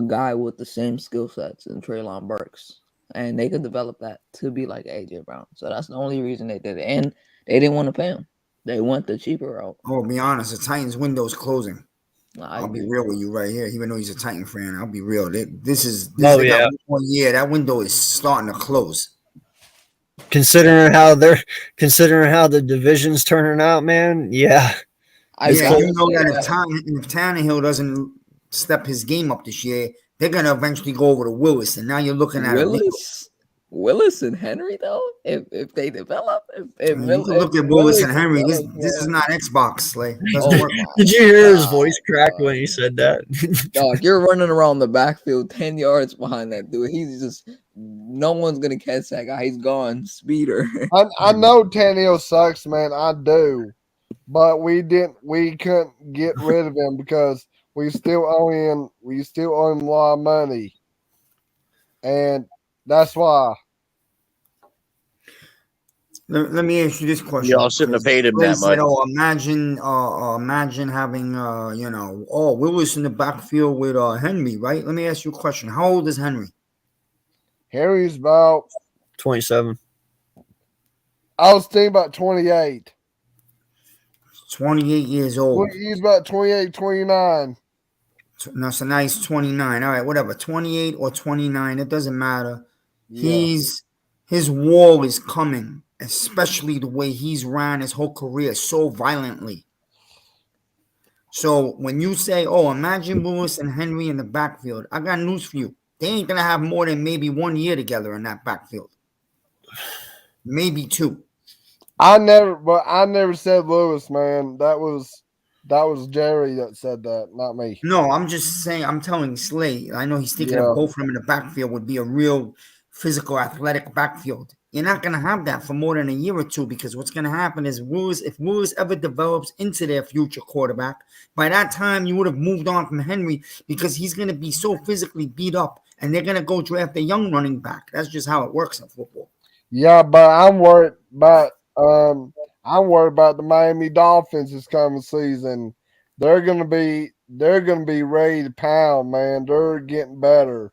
guy with the same skill sets in Treylon Burks, and they could develop that to be like AJ Brown. So that's the only reason they did it, and they didn't want to pay him. They went the cheaper route. I'll be honest, the Titans' window's closing. I I'll be agree. real with you right here. Even though he's a Titan fan, I'll be real. This is Oh, they got yeah. 1 year. That window is starting to close. Considering how the division's turning out, man. Yeah. You know gotta that say if Tannehill doesn't step his game up this year, they're gonna eventually go over to Willis, and now you're looking at Willis and Henry though. If they develop, you can look at Willis and Henry. This is not Xbox, Slay. It doesn't work. Did you hear his voice crack when he said that? Dog, you're running around the backfield 10 yards behind that dude. He's just no one's gonna catch that guy. He's gone, speeder. I know Tannehill sucks, man. I do, but we couldn't get rid of him because we still owe him a lot of money, and that's why. Let me ask you this question. Y'all shouldn't have paid him Slay that said, much. "Oh, imagine having Willis in the backfield with Henry, right?" Let me ask you a question. How old is Henry? Henry's about. 27. I was thinking about 28. 28 years old. He's about 28, 29. No, so now he's 29. All right, whatever. 28 or 29, it doesn't matter. Yeah. His wall is coming, especially the way he's ran his whole career so violently. So when you say, "Oh, imagine Willis and Henry in the backfield," I got news for you. They ain't gonna have more than maybe 1 year together in that backfield. Maybe 2. I never said Lewis, man. That was Jerry that said that, not me. No, I'm just saying. I'm telling Slay. I know he's thinking of both of them in the backfield would be a real physical, athletic backfield. You're not going to have that for more than a year or two, because what's going to happen is if Willis ever develops into their future quarterback, by that time you would have moved on from Henry, because he's going to be so physically beat up, and they're going to go draft a young running back. That's just how it works in football. Yeah, but I'm worried about the Miami Dolphins this coming season. They're gonna be ready to pound, man. They're getting better.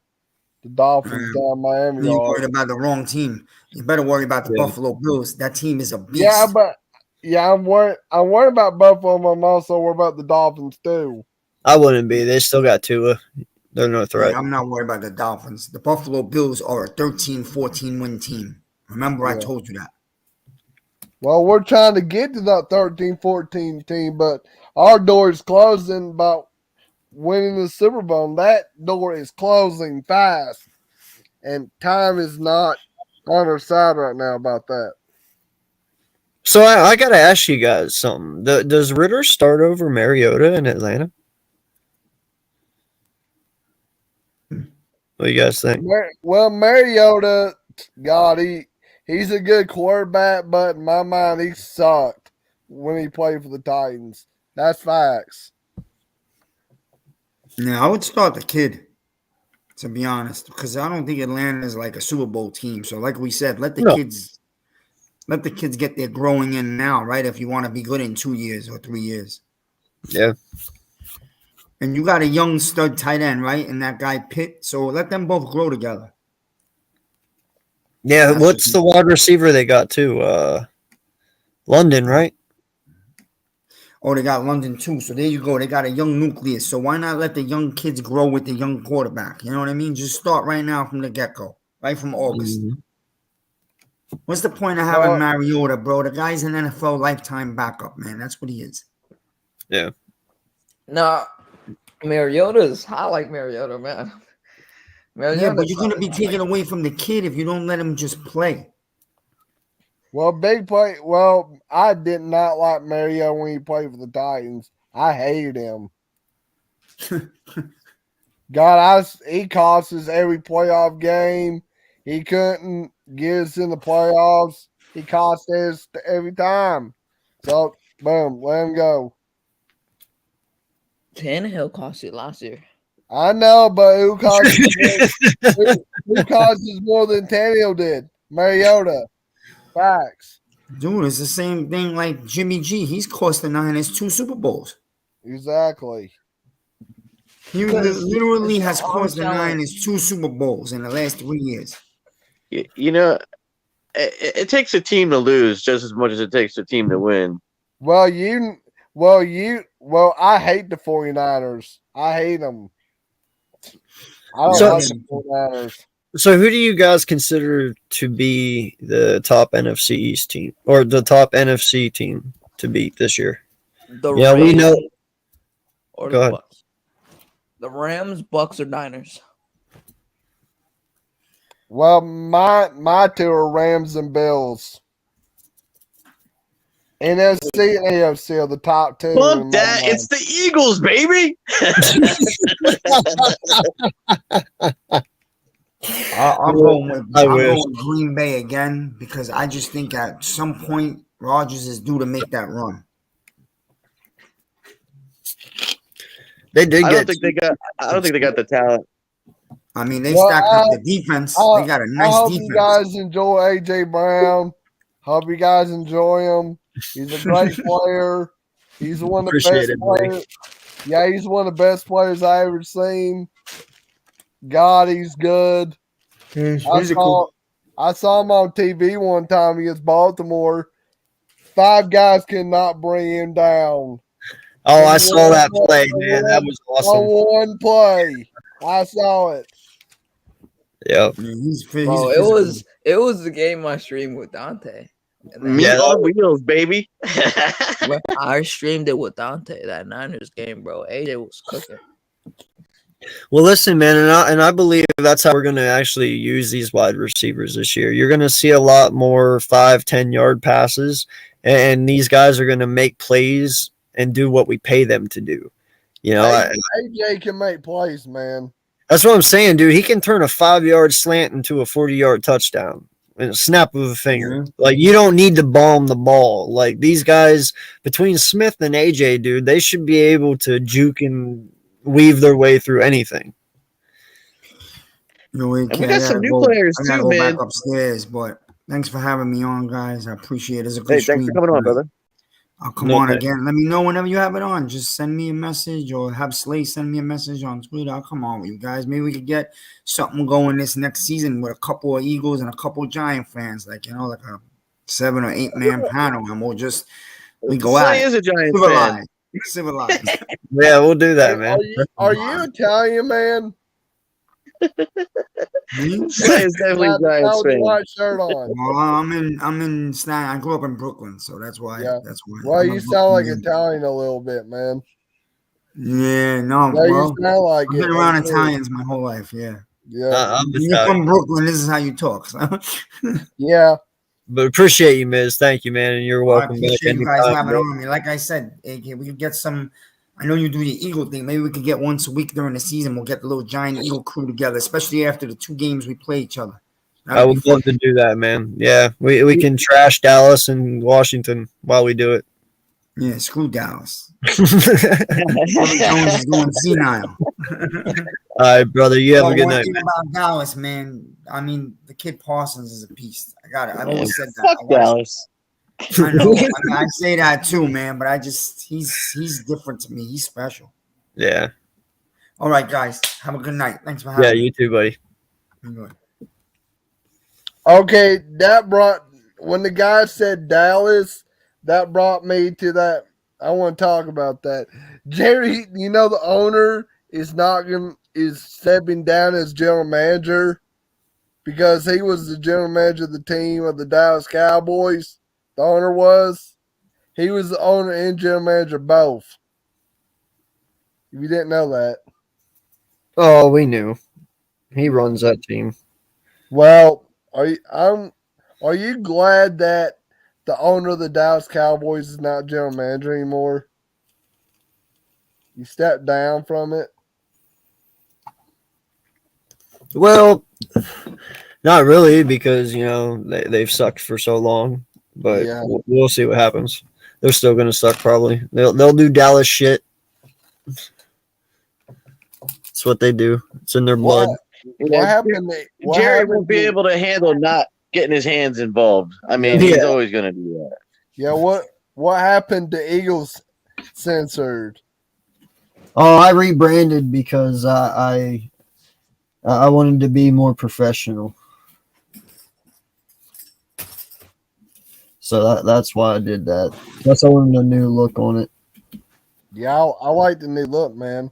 The Dolphins down Miami You're are. worried about the wrong team. You better worry about the Buffalo Bills. That team is a beast. Yeah, I'm worried about Buffalo, but I'm also worried about the Dolphins too. I wouldn't be. They still got Tua. They're no threat. I'm not worried about the Dolphins. The Buffalo Bills are a 13-14 win team. Remember, I told you that. Well, we're trying to get to that 13-14 team, but our door is closing about winning the Super Bowl. That door is closing fast, and time is not on our side right now about that. So I got to ask you guys something. Does Ritter start over Mariota in Atlanta? What do you guys think? Well, Mariota, God, he's a good quarterback, but in my mind, he sucked when he played for the Titans. That's facts. Yeah, I would start the kid, to be honest, because I don't think Atlanta is like a Super Bowl team. So, like we said, let the kids get their growing in now, right? If you want to be good in 2 years or 3 years. Yeah. And you got a young stud tight end, right? And that guy Pitt. So let them both grow together. Yeah, what's the wide receiver they got too? London, right? Oh, they got London too. So there you go. They got a young nucleus. So why not let the young kids grow with the young quarterback? You know what I mean? Just start right now from the get-go, right from August. Mm-hmm. What's the point of having Mariota, bro? The guy's an NFL lifetime backup, man. That's what he is. Yeah. No, Mariota's I like Mariota, man. Yeah, but you're going to be taken away from the kid if you don't let him just play. Well, big play. Well, I did not like Mariota when he played for the Titans. I hated him. God, he cost us every playoff game. He couldn't get us in the playoffs. He cost us every time. So, boom, let him go. Tannehill cost you last year. I know, but who cost us more than Tannehill did? Mariota. Facts. Dude, it's the same thing like Jimmy G. He's cost the Niners 2 Super Bowls. Exactly. He literally has cost the Niners 2 Super Bowls in the last 3 years. You know, it takes a team to lose just as much as it takes a team to win. Well, I hate the 49ers. I hate them. I don't like the 49ers. So who do you guys consider to be the top NFC East team or the top NFC team to beat this year? We know. Or Go ahead. Bucks. The Rams, Bucks, or Niners? Well, my two are Rams and Bills. NFC and AFC are the top two. Look, Dad, it's the Eagles, baby. I'm going with Green Bay again because I just think at some point Rodgers is due to make that run. They did. I don't think they got the talent. I mean, they stacked up the defense. They got a nice I hope defense. you guys enjoy AJ Brown. Hope you guys enjoy him. He's a great player. He's one of the best players. Yeah, he's one of the best players I ever seen. God, he's good. He's physical. I saw him on TV one time against Baltimore. 5 guys could not bring him down. Oh, I saw that play, man. That was awesome. On one play. I saw it. Yep. It was the game I streamed with Dante. Meat on wheels, baby. I streamed it with Dante, that Niners game, bro. AJ was cooking. Well, listen, man, and I believe that's how we're going to actually use these wide receivers this year. You're going to see a lot more 5-10 yard passes, and these guys are going to make plays and do what we pay them to do. You know, AJ can make plays, man. That's what I'm saying, dude. He can turn a 5-yard slant into a 40-yard touchdown. in a snap of a finger. Mhm. Like, you don't need to bomb the ball. Like, these guys between Smith and AJ, dude, they should be able to juke and weave their way through anything. No, And we got some new players I gotta too, go man. back upstairs, but thanks for having me on, guys. I appreciate it. It's a good Hey, stream. thanks for coming on, brother. I'll come No on thanks. again. Let me know whenever you have it on. Just send me a message or have Slay send me a message on Twitter. I'll come on with you guys. Maybe we could get something going this next season with a couple of Eagles and a couple of Giant fans, like like a 7 or 8 man panel, and we go Slay at is it. a Giants fan. Civilized. Yeah, we'll do that, man. Are you Italian, man? Me? Slay is definitely a Got the Giants fan. white shirt on. Well, I'm in Staten. I grew up in Brooklyn, so that's why. Yeah. That's why. Well, I'm a you sound like Brooklyn man. Italian a little bit, man. Yeah, no, Yeah, you well, sound like I've it. been around that's it. Italians my whole life. Yeah. Yeah, I'm When you're Italian. from Brooklyn, this is how you talk. So. yeah. But appreciate you, Miz. Thank you, man. And you're Well, I welcome back appreciate you guys anytime. having bro. on me. Like I said, AK, we could get some. I know you do the Eagle thing. Maybe we could get once a week during the season. We'll get the little giant Eagle crew together, especially after the 2 games we play each other. I That'd be would fun. love to do that, man. Yeah, we can trash Dallas and Washington while we do it. Yeah, screw Dallas. All Bobby Jones is going senile. right, brother. You have a Well, good one night, thing man. about Dallas, man. I mean, the kid Parsons is a beast. I got it. I've always said that. Fuck I watched- Dallas. I know. I mean, I say that too, man. But he's different to me. He's special. Yeah. All right, guys. Have a good night. Thanks for Yeah, having you too, buddy. me. Okay, that brought when the guy said Dallas, that brought me to that. I want to talk about that. Jerry, you know the owner is stepping down as general manager because he was the general manager of the team of the Dallas Cowboys. The owner was. He was the owner and general manager both. If you didn't know that. Oh, we knew. He runs that team. Well, are you glad that the owner of the Dallas Cowboys is not general manager anymore? You stepped down from it. Well, not really, because they've sucked for so long. But Yeah. we'll see what happens. They're still gonna suck probably. They'll do Dallas shit. It's what they do. It's in their blood. What happened? What Jerry happened won't be to- able to handle not getting his hands involved. I mean, he's Yeah. always going to do that. Yeah, what happened to Eagles censored? Oh, I rebranded because I wanted to be more professional. So that's why I did that. Plus, I wanted a new look on it. Yeah, I like the new look, man.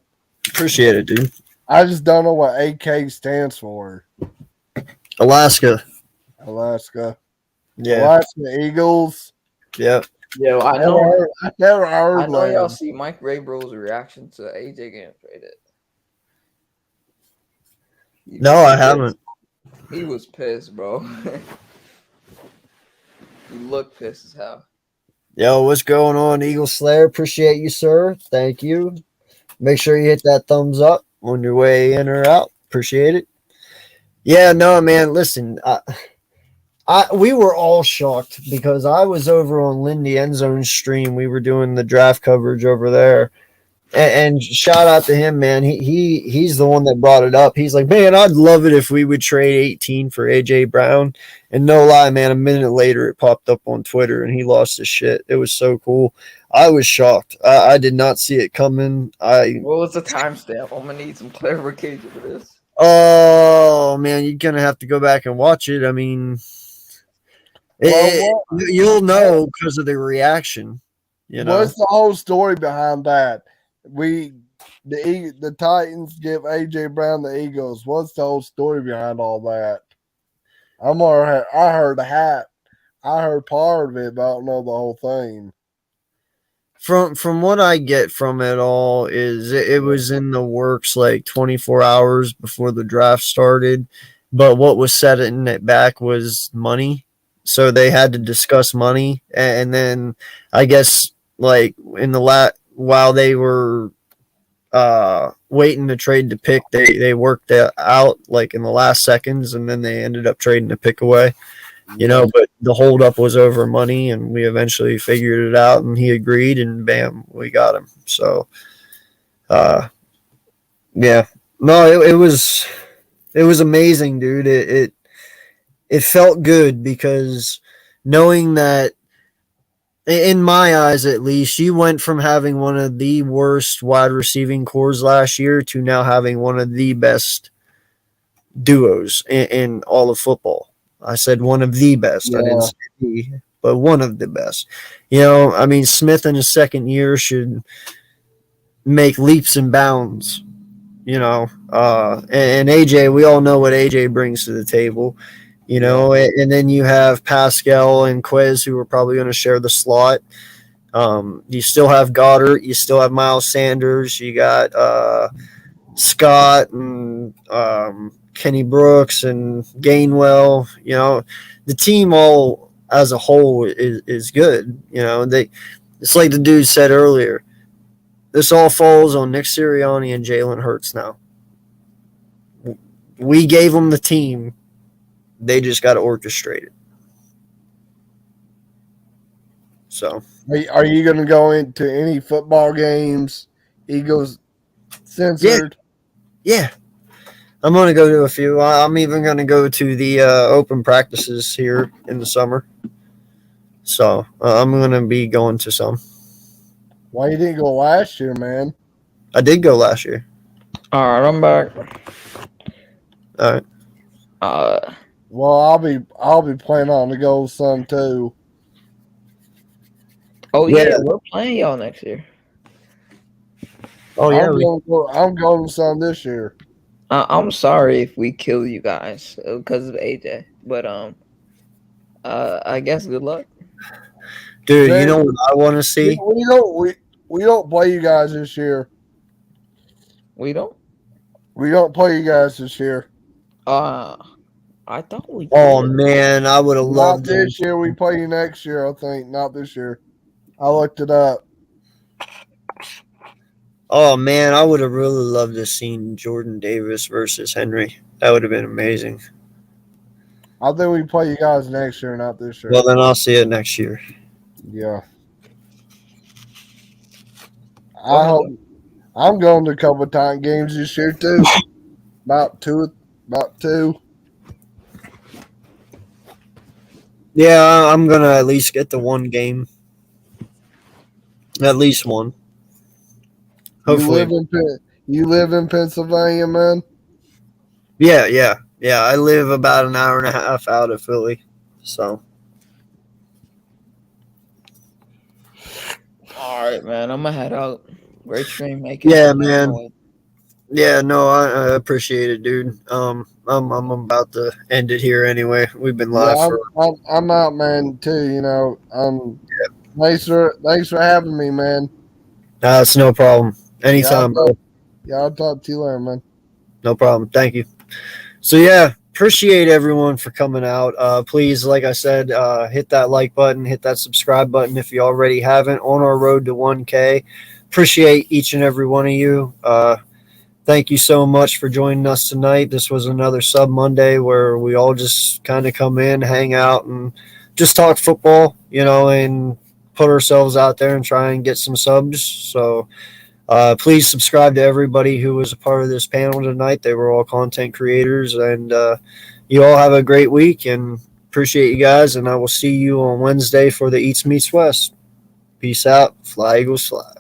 Appreciate it, dude. I just don't know what AK stands for. Alaska. Alaska. Yeah. Alaska Eagles. Yeah. Yo, I I know. never heard I know y'all that. see Mike Raybro's reaction to AJ getting traded. No, I haven't. He was pissed, bro. He looked pissed as hell. Yo, what's going on, Eagle Slayer? Appreciate you, sir. Thank you. Make sure you hit that thumbs up on your way in or out. Appreciate it. Yeah, no, man. Listen, we were all shocked because I was over on Lindy Endzone's stream. We were doing the draft coverage over there. And shout out to him, man. He's the one that brought it up. He's like, man, I'd love it if we would trade 18 for AJ Brown. And no lie, man, a minute later it popped up on Twitter and he lost his shit. It was so cool. I was shocked. I did not see it coming. What was the timestamp? I'm gonna need some clarification for this. Oh man, you're gonna have to go back and watch it. I mean, you'll know because of the reaction. What's the whole story behind that? The Titans give AJ Brown the Eagles. What's the whole story behind all that? I heard part of it, but I don't know the whole thing. From what I get from it all is it was in the works like 24 hours before the draft started, but what was setting it back was money. So they had to discuss money, and then I guess like in the while they were waiting to trade the pick, they worked it out like in the last seconds, and then they ended up trading the pick away. you know, but the holdup was over money, and we eventually figured it out, and he agreed, and bam, we got him. So, yeah, no, it was amazing, dude. It felt good because knowing that, in my eyes at least, you went from having one of the worst wide receiving cores last year to now having one of the best duos in all of football. I said one of the best. I didn't say the, but one of the best. You know, I mean, Smith in his second year should make leaps and bounds. You know, and AJ, we all know what AJ brings to the table. You know, and then you have Pascal and Quez, who are probably going to share the slot. You still have Goddard. You still have Miles Sanders. You got Scott and Kenny Brooks and Gainwell. You know, the team all as a whole is good. You know, it's like the dude said earlier. This all falls on Nick Sirianni and Jalen Hurts now. We gave them the team. They just got to orchestrate it. So, Are you going to go into any football games? Eagles censored? Yeah. I'm going to go to a few. I'm even going to go to the open practices here in the summer. So, I'm going to be going to some. Why you didn't go last year, man? I did go last year. All right, I'm back. All right. Well, I'll be planning on to go some too. Oh yeah, Yeah. we're playing y'all next year. Oh, yeah. I'm going to some this year. I'm sorry if we kill you guys because of AJ, but I guess good luck. Dude, Man, you know what I want to see? We don't play you guys this year. We don't. We don't play you guys this year. I thought we. Oh, did. man. I would have Not loved it. this year. We play you next year, I think. Not this year. I looked it up. Oh, man. I would have really loved to seen Jordan Davis versus Henry. That would have been amazing. I think we play you guys next year, not this year. Well, then I'll see it next year. Yeah. I'm going to a couple of time games this year too. About two. Yeah, I'm going to at least get the one game. At least one. Hopefully. You live in Pennsylvania, man? Yeah. I live about an hour and a half out of Philly. So. All right, man. I'm gonna head out. Great stream, make Yeah, man. Yeah, no, I appreciate it, dude. I'm about to end it here anyway. We've been live Yeah, for. I'm out, man. Too. You know. Thanks for having me, man. It's no problem. Anytime, bro. Yeah, I'll talk to you later, man. No problem. Thank you. So yeah, appreciate everyone for coming out. Please, like I said, hit that like button, hit that subscribe button if you already haven't. On our road to 1K. Appreciate each and every one of you. Thank you so much for joining us tonight. This was another Sub Monday where we all just kind of come in, hang out, and just talk football, you know, and put ourselves out there and try and get some subs. So please subscribe to everybody who was a part of this panel tonight. They were all content creators, and you all have a great week, and appreciate you guys. And I will see you on Wednesday for the Eats Meets West. Peace out. Fly Eagles fly.